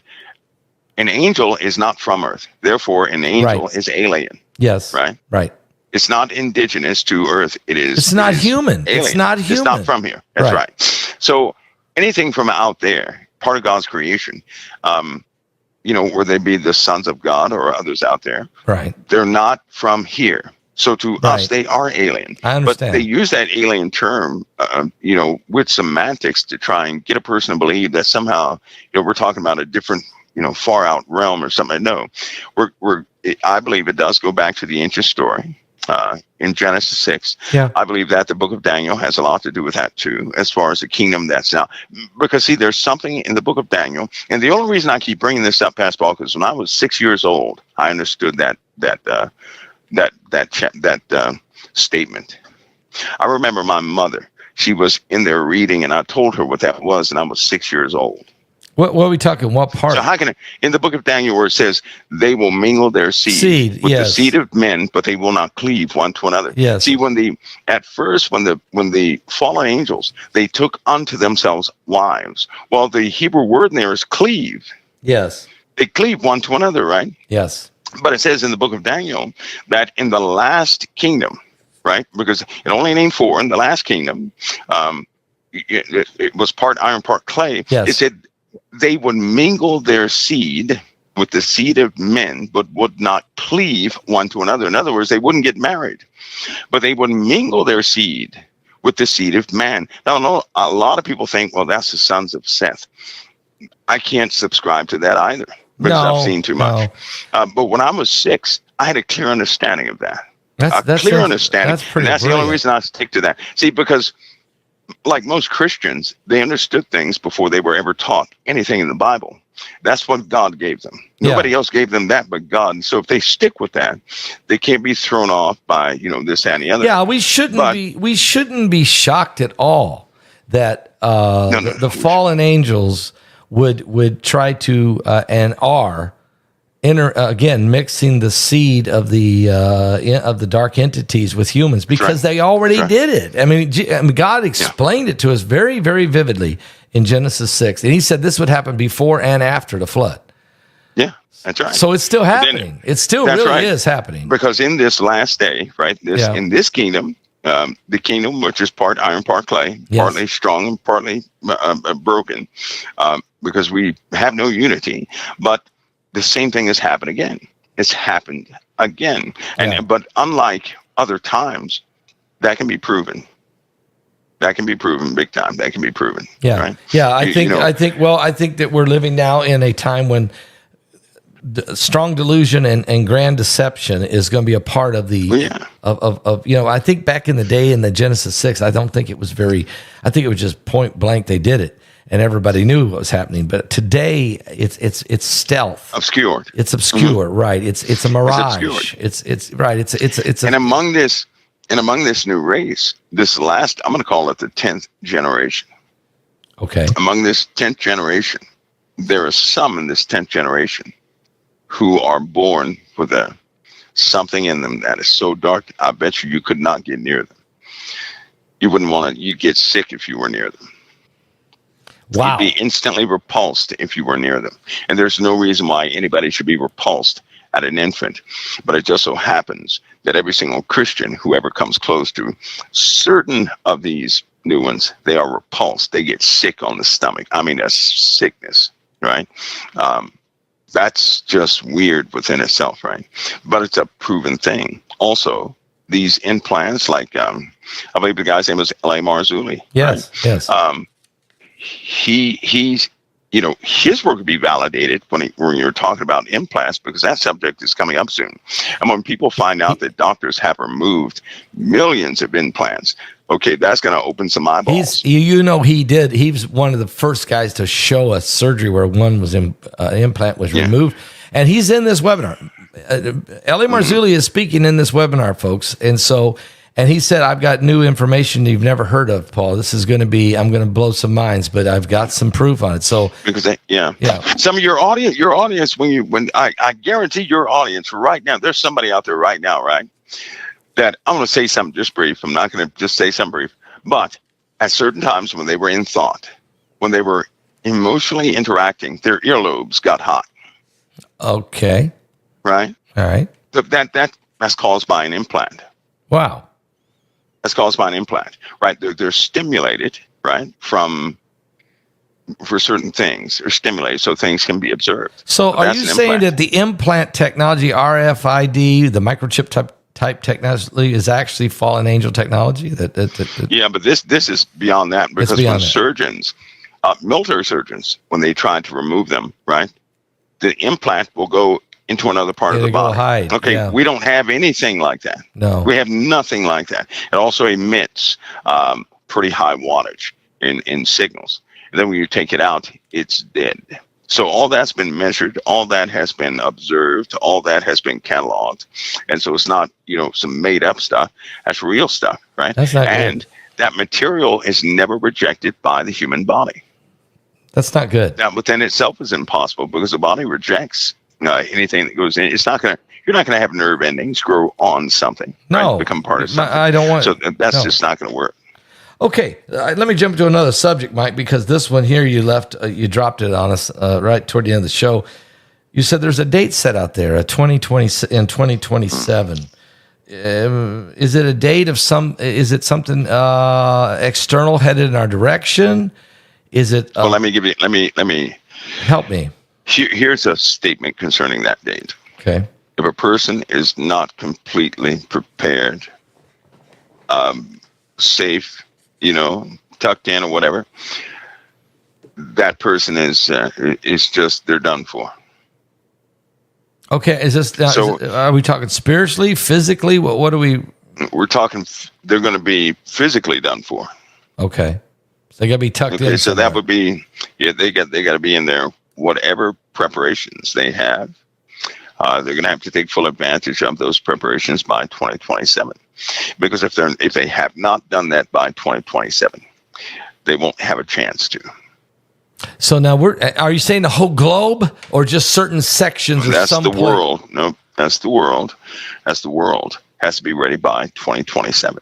An angel is not from Earth. Therefore, an angel is alien. Yes. Right. It's not indigenous to Earth. It's not human. Alien. It's not human. It's not from here. That's right. So anything from out there, part of God's creation, where they be the sons of God or others out there, right? They're not from here. So to us, they are alien. I understand. But they use that alien term, with semantics to try and get a person to believe that somehow, we're talking about a different, far out realm or something. No, I believe it does go back to the ancient story. In Genesis 6, I believe that the book of Daniel has a lot to do with that too, as far as the kingdom that's now. Because see, there's something in the book of Daniel, and the only reason I keep bringing this up, Pastor Paul, because when I was 6 years old, I understood that statement. I remember my mother; she was in there reading, and I told her what that was, and I was 6 years old. What are we talking? What part? So how can in the book of Daniel where it says they will mingle their seed with the seed of men, but they will not cleave one to another. Yes. See, when the fallen angels, they took unto themselves wives. Well, the Hebrew word in there is cleave. Yes. They cleave one to another, right? Yes. But it says in the book of Daniel that in the last kingdom, right? Because it only named 4 in the last kingdom. It was part iron, part clay. Yes. It said they would mingle their seed with the seed of men, but would not cleave one to another. In other words, they wouldn't get married, but they would mingle their seed with the seed of man. Now, a lot of people think, well, that's the sons of Seth. I can't subscribe to that either, because I've seen too much. But when I was 6, I had a clear understanding of that. Understanding. That's the only reason I stick to that. See, because like most Christians, they understood things before they were ever taught anything in the Bible. That's what God gave them. Nobody else gave them that but God. And so if they stick with that, they can't be thrown off by, this, that, and the other. Yeah, we shouldn't be shocked at all that the fallen angels would try to and are mixing the seed of the dark entities with humans, because they already did it. I mean, God explained it to us very, very vividly in Genesis 6, and He said this would happen before and after the flood. Yeah, that's right. So it's still happening. It still really is happening. Because in this last day, right? In this kingdom, the kingdom which is part iron, part clay, partly strong and partly broken, because we have no unity, but the same thing has happened again. It's happened again. But unlike other times, that can be proven. That can be proven big time. That can be proven. Yeah. Right? Yeah. I think that we're living now in a time when strong delusion and grand deception is going to be a part of the, I think back in the day in the Genesis 6, I think it was just point blank. They did it. And everybody knew what was happening, but today it's stealth, obscured. It's obscure, right? It's a mirage. It's right. It's and among this new race, this last, I'm going to call it the 10th generation. Okay. Among this 10th generation, there are some in this 10th generation who are born with something in them that is so dark. I bet you could not get near them. You wouldn't want to. You'd get sick if you were near them. Wow. You'd be instantly repulsed if you were near them. And there's no reason why anybody should be repulsed at an infant. But it just so happens that every single Christian who ever comes close to certain of these new ones, they are repulsed. They get sick on the stomach. I mean, that's sickness, right? That's just weird within itself, right? But it's a proven thing. Also, these implants, like I believe the guy's name was L.A. Marzulli. Yes, right? yes. He's his work would be validated when you're talking about implants, because that subject is coming up soon. And when people find out that doctors have removed millions of implants, okay, that's going to open some eyeballs. He did. He was one of the first guys to show a surgery where one was implant was removed, and he's in this webinar. L.A. Marzulli is speaking in this webinar, folks, and so. And he said, I've got new information you've never heard of, Paul. This is going to be, I'm going to blow some minds, but I've got some proof on it. So, because some of your audience, when I guarantee your audience right now, there's somebody out there right now, right? That I'm going to say something just brief. I'm not going to just say something brief, but at certain times when they were in thought, when they were emotionally interacting, their earlobes got hot. Okay. Right. All right. That's caused by an implant. Wow. That's caused by an implant, right? They're stimulated, right, for certain things. They're stimulated so things can be observed. So are you saying that the implant technology, RFID, the microchip type technology is actually fallen angel technology? Yeah, but this is beyond that, because when surgeons, military surgeons, when they try to remove them, right, the implant will go into another part of the body. Hide. Okay, yeah. We don't have anything like that. No, we have nothing like that. It also emits pretty high wattage in signals. And then when you take it out, it's dead. So all that's been measured, all that has been observed, all that has been cataloged, and so it's not some made up stuff. That's real stuff, right? That's not and good. That material is never rejected by the human body. That's not good. That within itself is impossible, because the body rejects anything that goes in. It's not going to. You're not going to have nerve endings grow on something. No, right? Become part of something. I don't want. So that's just not going to work. Okay, let me jump to another subject, Mike, because this one here you dropped it on us right toward the end of the show. You said there's a date set out there, in 2027. Is it a date of some? Is it something external headed in our direction? Is it? Well, let me help me. Here's a statement concerning that date. Okay. If a person is not completely prepared, safe, tucked in or whatever, that person is just, they're done for. Okay. Are we talking spiritually, physically? What are we? We're talking, they're going to be physically done for. Okay. So they got to be tucked in. So somewhere. That would be, they got to be in there, whatever preparations they have. They're going to have to take full advantage of those preparations by 2027, because if they have not done that by 2027, they won't have a chance to. So now are you saying the whole globe, or just certain sections? That's the world. No, that's the world. That's the world. Has to be ready by 2027.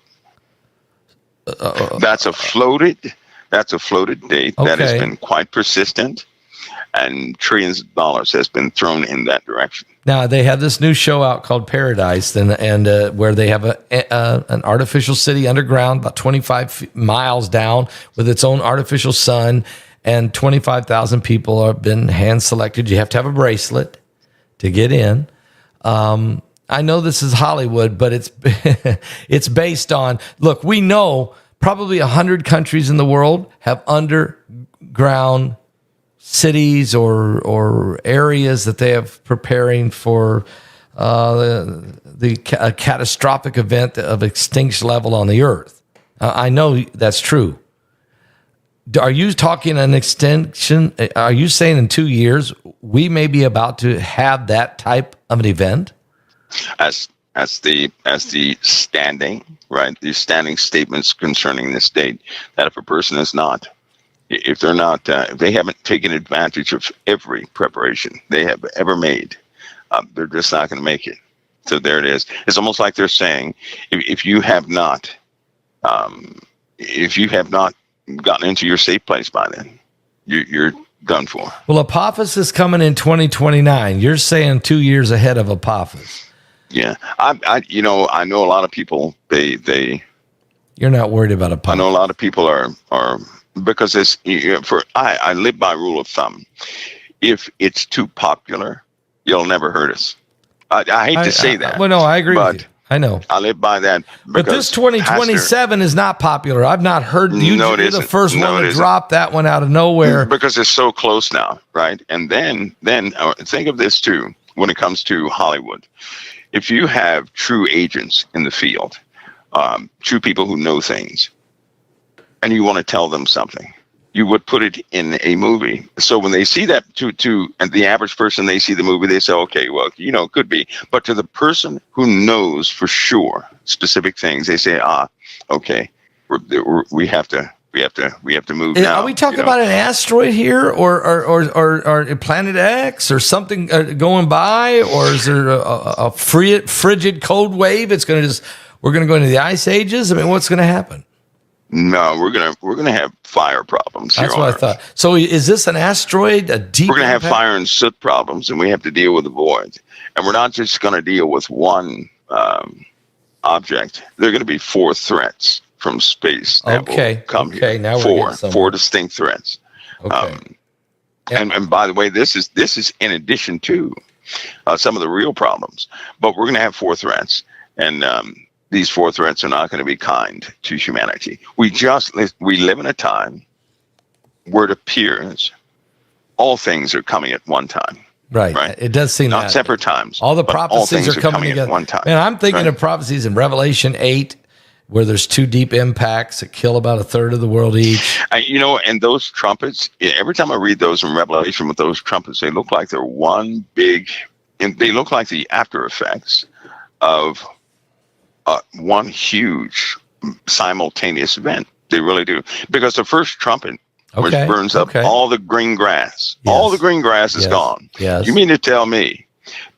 That's a floated date. Okay. That has been quite persistent, and trillions of dollars has been thrown in that direction. Now they have this new show out called Paradise, and where they have an artificial city underground, about 25 miles down, with its own artificial sun, and 25,000 people have been hand selected. You have to have a bracelet to get in. I know this is Hollywood, but it's based on. Look, we know probably 100 countries in the world have underground cities or areas that they have preparing for the catastrophic event of extinction level on the earth. I know that's true. Are you talking an extinction? Are you saying in 2 years we may be about to have that type of an event? As the standing, right? The standing statements concerning this date, that if a person is not, if they're not, if they haven't taken advantage of every preparation they have ever made, they're just not going to make it. So there it is. It's almost like they're saying, if you have not gotten into your safe place by then, you're done for. Well, Apophis is coming in 2029. You're saying 2 years ahead of Apophis. Yeah, I know a lot of people. They. You're not worried about Apophis. I know a lot of people are because it's I live by rule of thumb. If it's too popular, you'll never hurt us. I hate to say that. Well, no, I agree with you. I know. I live by that. But this 2027 is not popular. I've not heard you. You're the first one to drop that one out of nowhere. Because it's so close now, right? And then think of this too when it comes to Hollywood. If you have true agents in the field, true people who know things, and you want to tell them something, you would put it in a movie. So when they see that, and the average person, they see the movie, they say, okay, well, it could be. But to the person who knows for sure specific things, they say, okay, we have to move now. Are we talking about an asteroid here, or Planet X, or something going by, or is there a frigid cold wave? We're going to go into the ice ages. I mean, what's going to happen? No, we're gonna have fire problems. That's what I thought. So is this an asteroid? A deep? We're gonna have fire and soot problems, and we have to deal with the void. And we're not just gonna deal with one object. There are gonna be 4 threats from space that will come here. Now four distinct threats. Okay. And by the way, this is in addition to some of the real problems. But we're gonna have 4 threats, and these 4 threats are not going to be kind to humanity. We live in a time where it appears all things are coming at one time. Right. It does seem not separate times. All the prophecies are coming together at one time. And I'm thinking of prophecies in Revelation 8, where there's 2 deep impacts that kill about 1/3 of the world each. And those trumpets. Every time I read those in Revelation with those trumpets, they look like they're one big. And they look like the after effects of one huge simultaneous event. They really do. Because the first trumpet, which burns up all the green grass. Yes. All the green grass is gone. Yes. You mean to tell me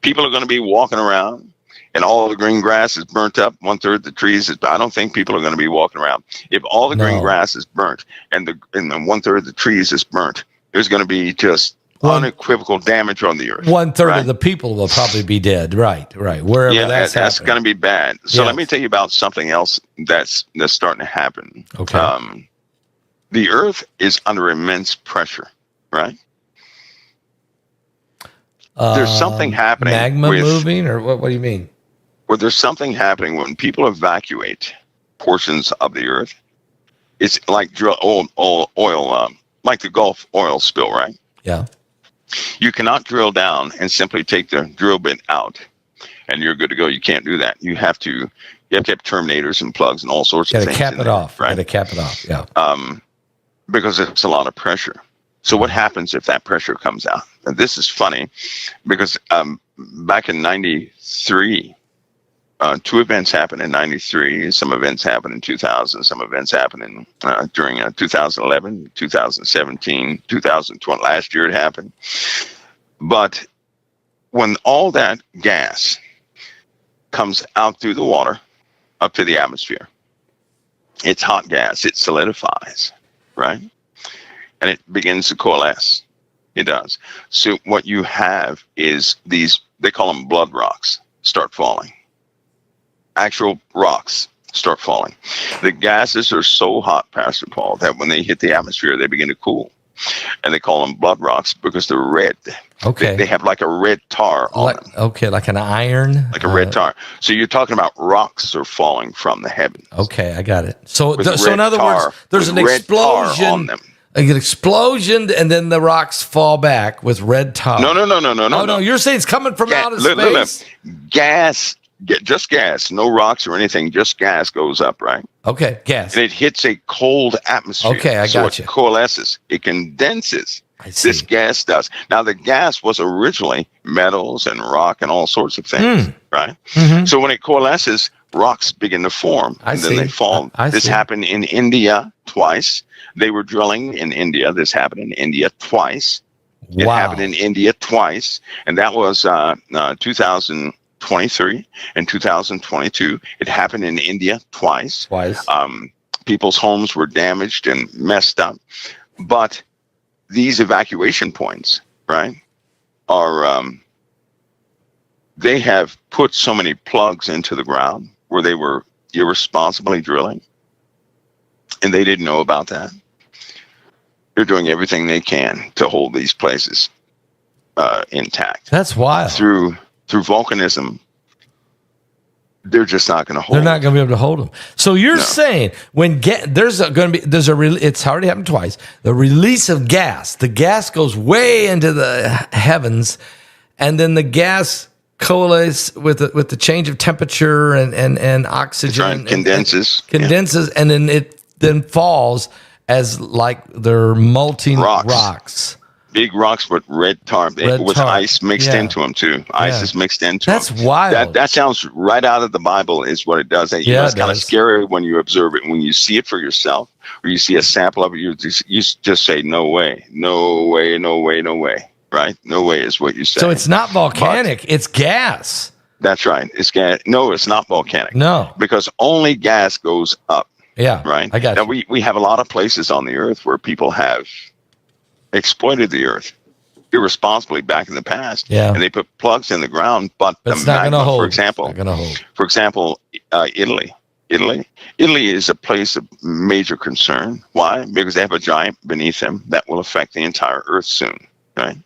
people are going to be walking around and all the green grass is burnt up, 1/3 of the trees is, I don't think people are going to be walking around. If all the green grass is burnt and the 1/3 of the trees is burnt, there's going to be just unequivocal damage on the earth. 1/3 of the people will probably be dead. Right. Wherever that's going to be bad. So let me tell you about something else that's starting to happen. Okay. The earth is under immense pressure, right? There's something happening. Magma moving, or what do you mean? Well, there's something happening when people evacuate portions of the earth. It's like oil, like the Gulf oil spill, right? Yeah. You cannot drill down and simply take the drill bit out and you're good to go. You can't do that. You have to have terminators and plugs and all sorts of things. Cap it off. Right? Got to cap it off. Yeah. Because it's a lot of pressure. So what happens if that pressure comes out? And this is funny because back in 93, 2 events happened in 93. Some events happened in 2000. Some events happened during 2011, 2017, 2020. Last year it happened. But when all that gas comes out through the water up to the atmosphere, it's hot gas. It solidifies, right? And it begins to coalesce. It does. So what you have is these, they call them blood rocks, start falling. Actual rocks start falling. The gases are so hot, Pastor Paul, that when they hit the atmosphere, they begin to cool. And they call them blood rocks because they're red. Okay. They have like a red tar on them. Okay, like an iron? Like a red tar. So you're talking about rocks are falling from the heavens. Okay, I got it. So in other words, there's an explosion on them. An explosion, and then the rocks fall back with red tar. No. You're saying it's coming from outer space? Gas. Just gas, no rocks or anything, just gas goes up, right? Okay, gas. And it hits a cold atmosphere. Okay, I got you. So it coalesces, it condenses. I see. This gas does. Now, the gas was originally metals and rock and all sorts of things, right? Mm-hmm. So when it coalesces, rocks begin to form, and then they fall. This happened in India twice. They were drilling in India. This happened in India twice. It happened in India twice, and that was 2023 and 2022. It happened in India twice. People's homes were damaged and messed up. But these evacuation points, right, are they have put so many plugs into the ground where they were irresponsibly drilling, and they didn't know about that. They're doing everything they can to hold these places intact. That's wild. Through volcanism, they're just not going to hold. They're not going to be able to hold them. So you're saying when it's already happened twice. The release of gas, the gas goes way into the heavens, and then the gas coalesces with the change of temperature and oxygen, condenses, and then it falls, as like they're molten rocks. Big rocks with red tar. With ice mixed into them too. Ice is mixed into them. That's wild. That sounds right out of the Bible is what it does. It's kind of scary when you observe it. When you see it for yourself or you see a sample of it, you just say, no way, no way, no way, no way. Right? No way is what you say. So it's not volcanic. It's gas. That's right. It's gas. No, it's not volcanic. No. Because only gas goes up. Yeah. Right? I got you. Now, we have a lot of places on the earth where people have exploited the earth irresponsibly back in the past, and they put plugs in the ground, but the magma, for example, Italy is a place of major concern. Why? Because they have a giant beneath them that will affect the entire earth soon, right?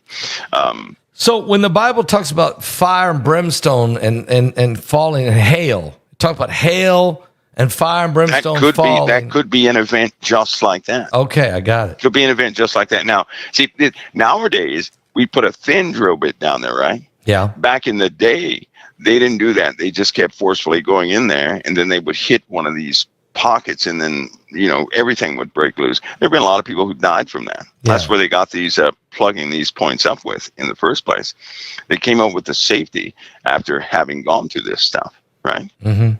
So when the Bible talks about fire and brimstone and falling and hail, talk about hail and fire and brimstone falling. That could be an event just like that. Okay, I got it. Could be an event just like that. Now, see, nowadays, we put a thin drill bit down there, right? Yeah. Back in the day, they didn't do that. They just kept forcefully going in there, and then they would hit one of these pockets, and then, everything would break loose. There have been a lot of people who died from that. Yeah. That's where they got these plugging these points up with in the first place. They came up with the safety after having gone through this stuff, right? Mm-hmm.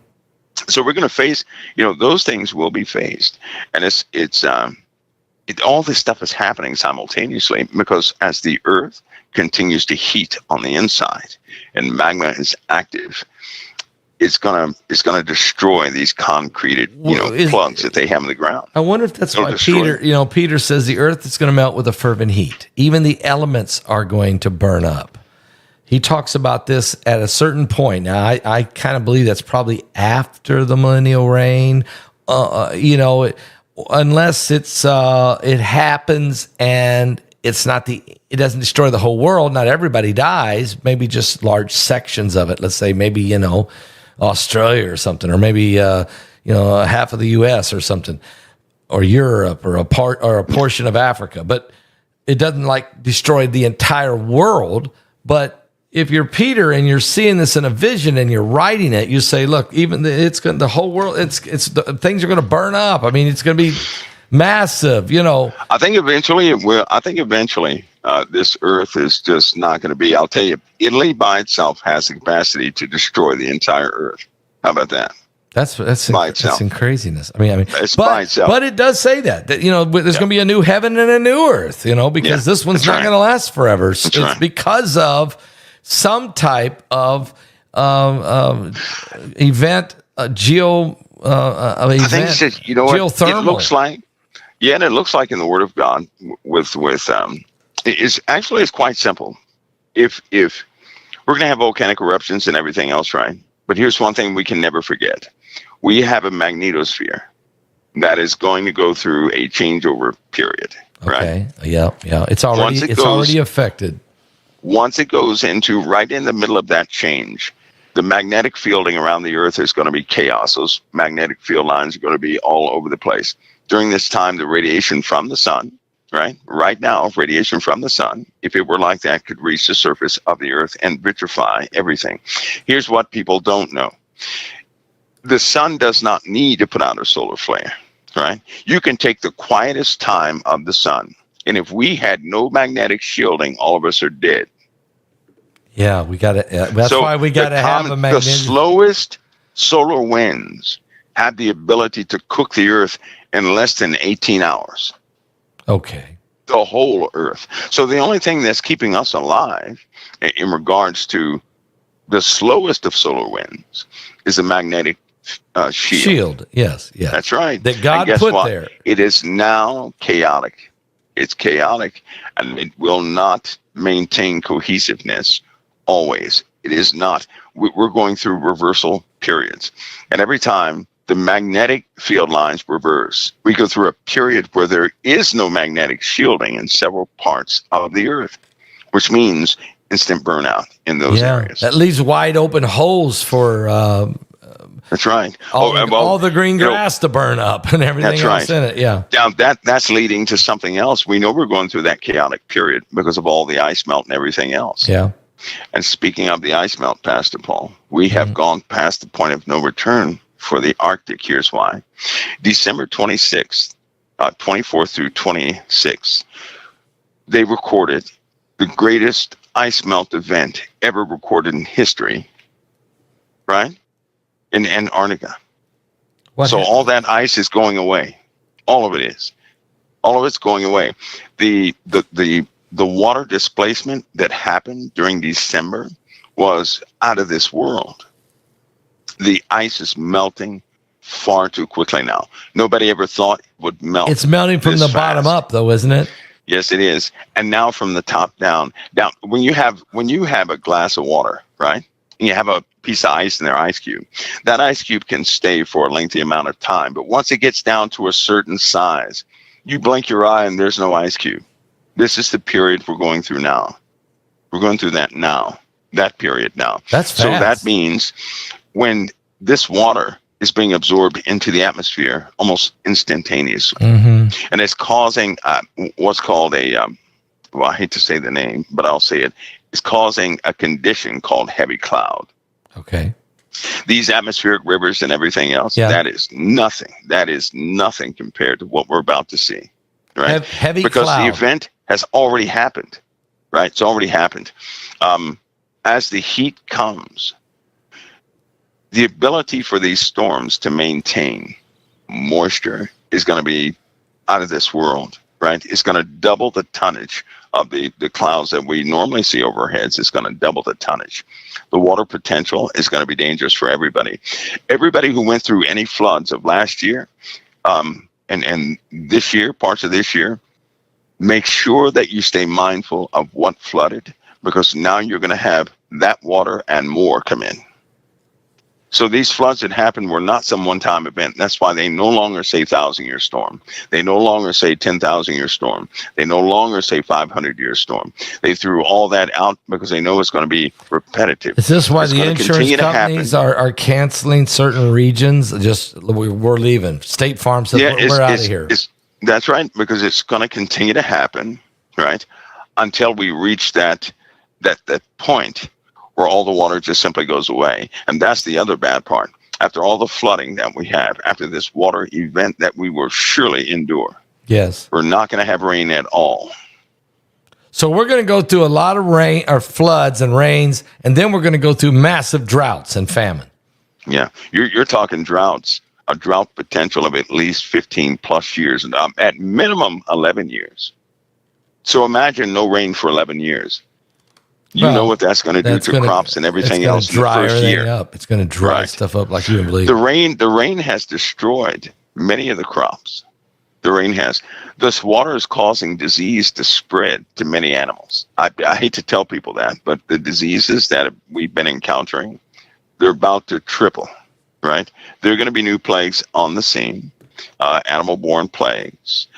So we're going to face, those things will be faced. And all this stuff is happening simultaneously because as the earth continues to heat on the inside and magma is active, it's gonna destroy these concreted, plugs that they have in the ground. I wonder if that's why Peter says the earth is going to melt with a fervent heat. Even the elements are going to burn up. He talks about this at a certain point. Now, I kind of believe that's probably after the millennial reign, unless it happens and it doesn't destroy the whole world. Not everybody dies. Maybe just large sections of it. Let's say maybe Australia or something, or maybe half of the U.S. or something, or Europe, or a portion of Africa. But it doesn't destroy the entire world. But if you're Peter and you're seeing this in a vision and you're writing it, you say, look, even the whole world, things are going to burn up. I mean, it's going to be massive, I think eventually it will. I think eventually this earth is just not going to be. I'll tell you, Italy by itself has the capacity to destroy the entire earth. How about that? That's in craziness. I mean, it's by itself. But it does say that there's going to be a new heaven and a new earth, because this one's not going to last forever. It's because of some type of event, geothermal. It looks like, and it looks like in the Word of God it's quite simple. If we're going to have volcanic eruptions and everything else, right? But here's one thing we can never forget: we have a magnetosphere that is going to go through a changeover period. Okay. Right? Yeah. It's already affected. Once it goes into right in the middle of that change, the magnetic fielding around the earth is going to be chaos. Those magnetic field lines are going to be all over the place. During this time, the radiation from the sun, right now, radiation from the sun, if it were like that, could reach the surface of the earth and vitrify everything. Here's what people don't know. The sun does not need to put out a solar flare, right? You can take the quietest time of the sun, and if we had no magnetic shielding, all of us are dead. Yeah, we got to. That's why we got to have a magnetic. The slowest solar winds have the ability to cook the earth in less than 18 hours. Okay. The whole earth. So the only thing that's keeping us alive in regards to the slowest of solar winds is a magnetic shield. Yes. That's right. That God put there. It is now chaotic. It's chaotic, and it will not maintain cohesiveness always. It is not. We're going through reversal periods, and every time the magnetic field lines reverse, we go through a period where there is no magnetic shielding in several parts of the earth, which means instant burnout in those areas. That leaves wide open holes for that's right. All the green grass to burn up and everything else in it. Yeah. Now that's leading to something else. We know we're going through that chaotic period because of all the ice melt and everything else. Yeah. And speaking of the ice melt, Pastor Paul, we have gone past the point of no return for the Arctic. Here's why. December 26th, 24 through 26, they recorded the greatest ice melt event ever recorded in history, right? In Antarctica. So all that ice is going away. All of it is. All of it's going away. The water displacement that happened during December was out of this world. The ice is melting far too quickly now. Nobody ever thought it would melt. It's melting from the bottom up, though, isn't it? Yes, it is. And now from the top down. Now, when you have a glass of water, right? And you have a piece of ice in their ice cube. That ice cube can stay for a lengthy amount of time. But once it gets down to a certain size, you blink your eye and there's no ice cube. This is the period we're going through now. We're going through that now. That period now. That's fast. So that means when this water is being absorbed into the atmosphere almost instantaneously. Mm-hmm. And it's causing what's called well, I hate to say the name, but I'll say it. It's causing a condition called heavy cloud. Okay. These atmospheric rivers and everything else, that is nothing. That is nothing compared to what we're about to see. Right? Heavy because cloud. The event has already happened. Right? It's already happened. As the heat comes, the ability for these storms to maintain moisture is going to be out of this world, right? It's going to double the tonnage of the clouds that we normally see over our heads. It's going to double the tonnage. The water potential is going to be dangerous for everybody. Everybody who went through any floods of last year and this year, parts of this year, make sure that you stay mindful of what flooded, because now you're going to have that water and more come in. So these floods that happened were not some one-time event. That's why they no longer say 1,000-year storm. They no longer say 10,000-year storm. They no longer say 500-year storm. They threw all that out because they know it's going to be repetitive. Is this why the insurance companies are canceling certain regions? Just we're leaving. State Farm says we're out of here. That's right, because it's going to continue to happen, right, until we reach that point where all the water just simply goes away. And that's the other bad part. After all the flooding that we have, after this water event that we will surely endure, yes, we're not going to have rain at all. So we're going to go through a lot of rain or floods and rains, and then we're going to go through massive droughts and famine. Yeah, you're talking droughts, a drought potential of at least 15 plus years, and at minimum 11 years. So imagine no rain for 11 years. You know what that's going to do to crops and everything else in the first year. Up. It's going to dry stuff up like you wouldn't believe. The rain has destroyed many of the crops. The rain has. This water is causing disease to spread to many animals. I hate to tell people that, but the diseases that we've been encountering, they're about to triple, right? There are going to be new plagues on the scene, animal-borne plagues.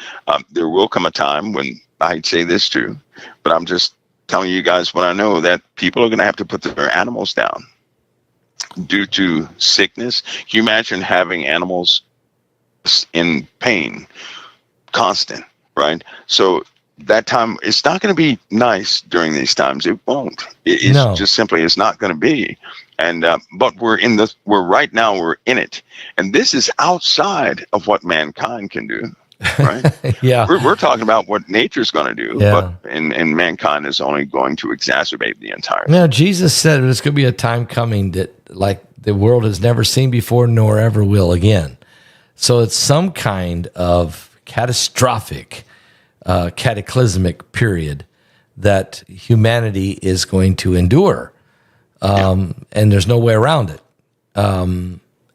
There will come a time when, I'd say this too, but I'm just telling you guys what I know, that people are going to have to put their animals down due to sickness. Can you imagine having animals in pain, constant, right? So that time, it's not going to be nice during these times. It won't. It's just simply, it's not going to be. And but we're in it, and this is outside of what mankind can do. Right? Yeah. We're talking about what nature's going to do, but and mankind is only going to exacerbate the entire thing. Now, Jesus said there's going to be a time coming that like the world has never seen before nor ever will again. So it's some kind of catastrophic, cataclysmic period that humanity is going to endure. And there's no way around it.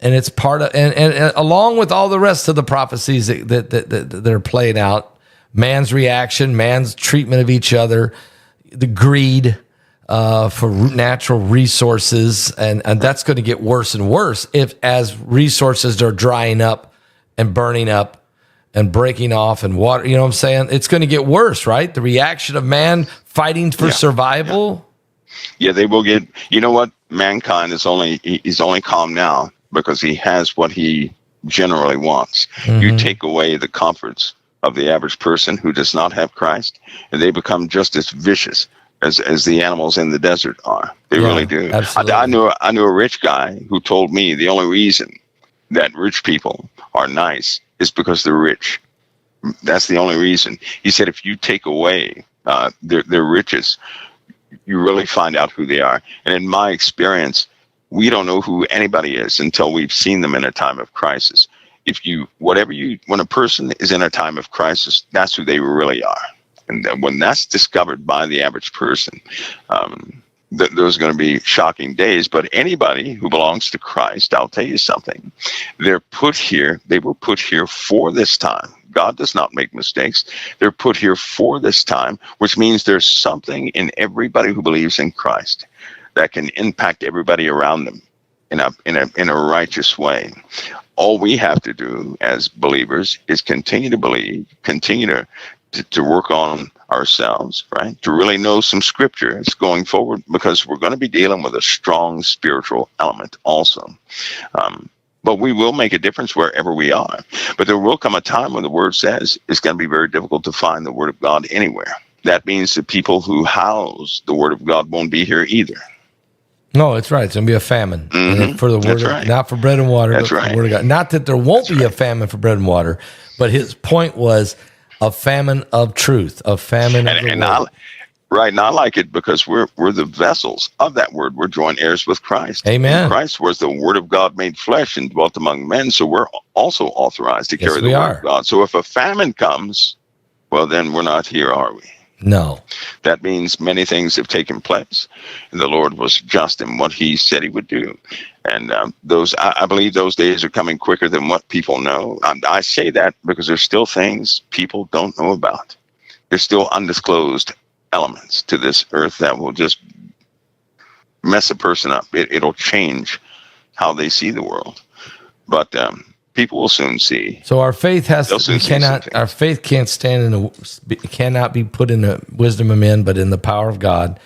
And it's part of, and along with all the rest of the prophecies that are played out, man's reaction, man's treatment of each other, the greed for natural resources, and that's going to get worse and worse as resources are drying up and burning up and breaking off and water. You know what I'm saying? It's going to get worse, right? The reaction of man fighting for survival. Yeah, they will get. You know what? Mankind is only calm now because he has what he generally wants. Mm-hmm. You take away the comforts of the average person who does not have Christ, and they become just as vicious as the animals in the desert are. They really do. I knew a rich guy who told me the only reason that rich people are nice is because they're rich. That's the only reason. He said, if you take away their riches, you really find out who they are. And in my experience, we don't know who anybody is until we've seen them in a time of crisis. When a person is in a time of crisis, that's who they really are. And then when that's discovered by the average person, those are going to be shocking days. But anybody who belongs to Christ, I'll tell you something, they were put here for this time. God does not make mistakes. They're put here for this time, which means there's something in everybody who believes in Christ that can impact everybody around them in a righteous way. All we have to do as believers is continue to believe, continue to work on ourselves, right? To really know some scriptures going forward, because we're going to be dealing with a strong spiritual element also. But we will make a difference wherever we are. But there will come a time when the word says it's going to be very difficult to find the word of God anywhere. That means the people who house the word of God won't be here either. No, it's right. It's going to be a famine for the word, right. Not for bread and water, That's but for right. the word of God. Not that there won't That's be right. a famine for bread and water, but his point was a famine of truth, a famine of the word. Right, and I like it because we're the vessels of that word. We're joint heirs with Christ. Amen. And Christ was the word of God made flesh and dwelt among men, so we're also authorized to carry the word of God. So if a famine comes, well, then we're not here, are we? No. That means many things have taken place, and the Lord was just in what he said he would do. And I believe those days are coming quicker than what people know. I say that because there's still things people don't know about. There's still undisclosed elements to this earth that will just mess a person up. It'll change how they see the world. But people will soon see. So our faith our faith cannot be put in the wisdom of men, but in the power of God.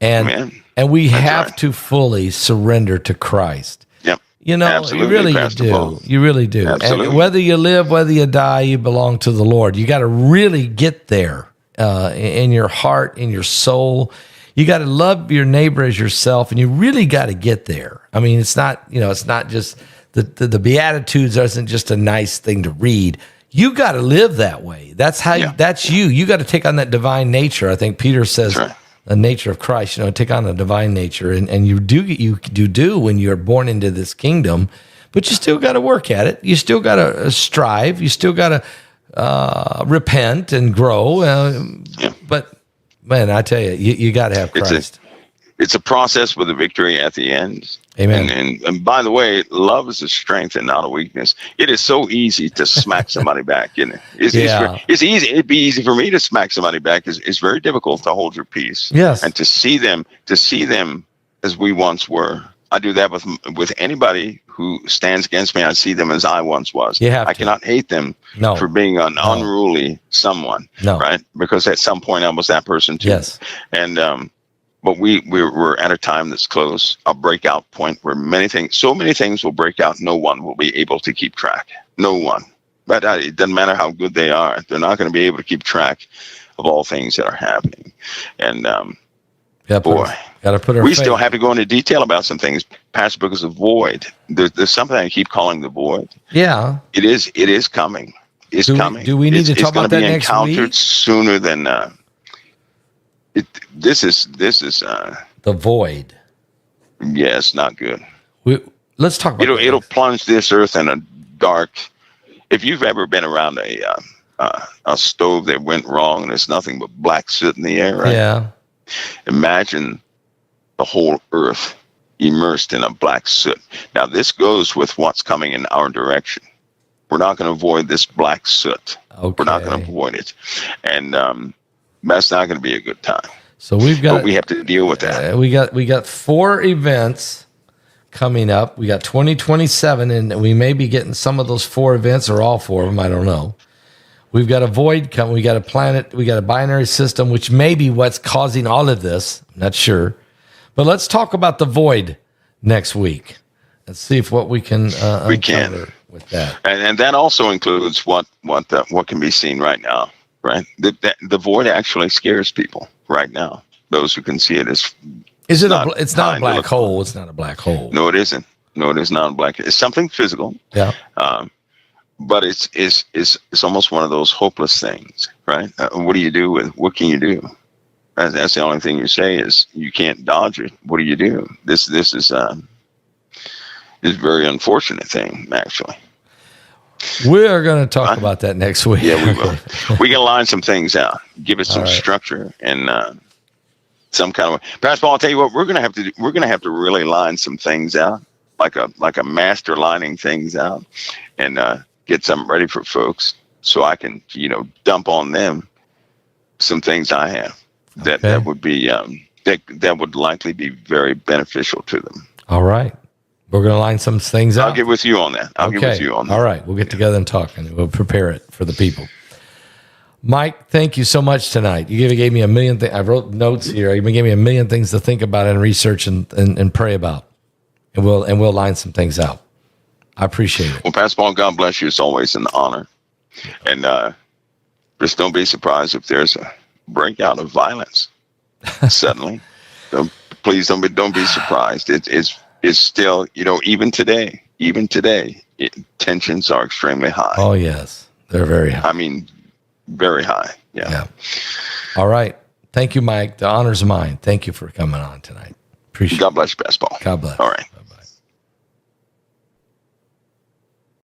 And we have to fully surrender to Christ. Yep. You know, Absolutely, you really do. Absolutely. And whether you live, whether you die, you belong to the Lord. You got to really get there in your heart, in your soul. You got to love your neighbor as yourself, and you really got to get there. I mean, it's not just the Beatitudes isn't just a nice thing to read. You got to live that way. That's how. That's you. You got to take on that divine nature. I think Peter says the nature of Christ. Take on the divine nature, and you do when you're born into this kingdom. But you still got to work at it. You still got to strive. You still got to repent and grow. But man, I tell you, you got to have Christ. It's a process with a victory at the end. Amen. And by the way, love is a strength and not a weakness. It is so easy to smack somebody back, isn't it? It's easy. It'd be easy for me to smack somebody back. It's very difficult to hold your peace. Yes. And to see them as we once were. I do that with anybody who stands against me. I see them as I once was. I cannot hate them for being an unruly someone, right? Because at some point I was that person too. Yes. And but we're at a time that's close, a breakout point where so many things will break out. No one will be able to keep track. No one. But it doesn't matter how good they are. They're not going to be able to keep track of all things that are happening. And we still have to go into detail about some things, Pastor, because of void. There's something I keep calling the void. Yeah. It is coming. It's coming. Do we need to talk about that next week? It's going to be encountered sooner than... This is the void. Yes, not good. Let's talk about it'll plunge this earth in a dark. If you've ever been around a stove that went wrong and there's nothing but black soot in the air, right? Yeah. Imagine the whole earth immersed in a black soot. Now this goes with what's coming in our direction. We're not going to avoid this black soot. Okay. We're not going to avoid it, and that's not going to be a good time. So we have to deal with that. We got 4 events coming up. We got 2027, and we may be getting some of those 4 events or all 4 of them. I don't know. We've got a void coming. We got a planet. We got a binary system, which may be what's causing all of this. I'm not sure, but let's talk about the void next week and see if what we can uncover with that. And that also includes what can be seen right now. Right, the void actually scares people right now. Those who can see it it's not a black hole. It's not a black hole. No, it isn't. No, it is not a black. It's something physical. Yeah. but it's almost one of those hopeless things, right? What do you do with? What can you do? That's the only thing you say is you can't dodge it. What do you do? This is a very unfortunate thing, actually. We are going to talk about that next week. Yeah, we will. We can line some things out, give it some structure and some kind of way. Pastor Paul, I'll tell you what, we're going to have to do. We're going to have to really line some things out, like a master lining things out, and get something ready for folks, so I can dump on them some things I have that would be that would likely be very beneficial to them. All right. We're going to line some things out. I'll get with you on that. I'll get with you on that. All right. We'll get together and talk, and we'll prepare it for the people. Mike, thank you so much tonight. You gave me a million things. I wrote notes here. You gave me a million things to think about and research and pray about. And we'll line some things out. I appreciate it. Well, Pastor Paul, God bless you. It's always an honor. And just don't be surprised if there's a breakout of violence suddenly. Please don't be surprised. It's still, even today, tensions are extremely high. Oh, yes. They're very high. I mean, very high. Yeah. All right. Thank you, Mike. The honor's mine. Thank you for coming on tonight. Appreciate it. God bless you, Pastor Paul. God bless. All right.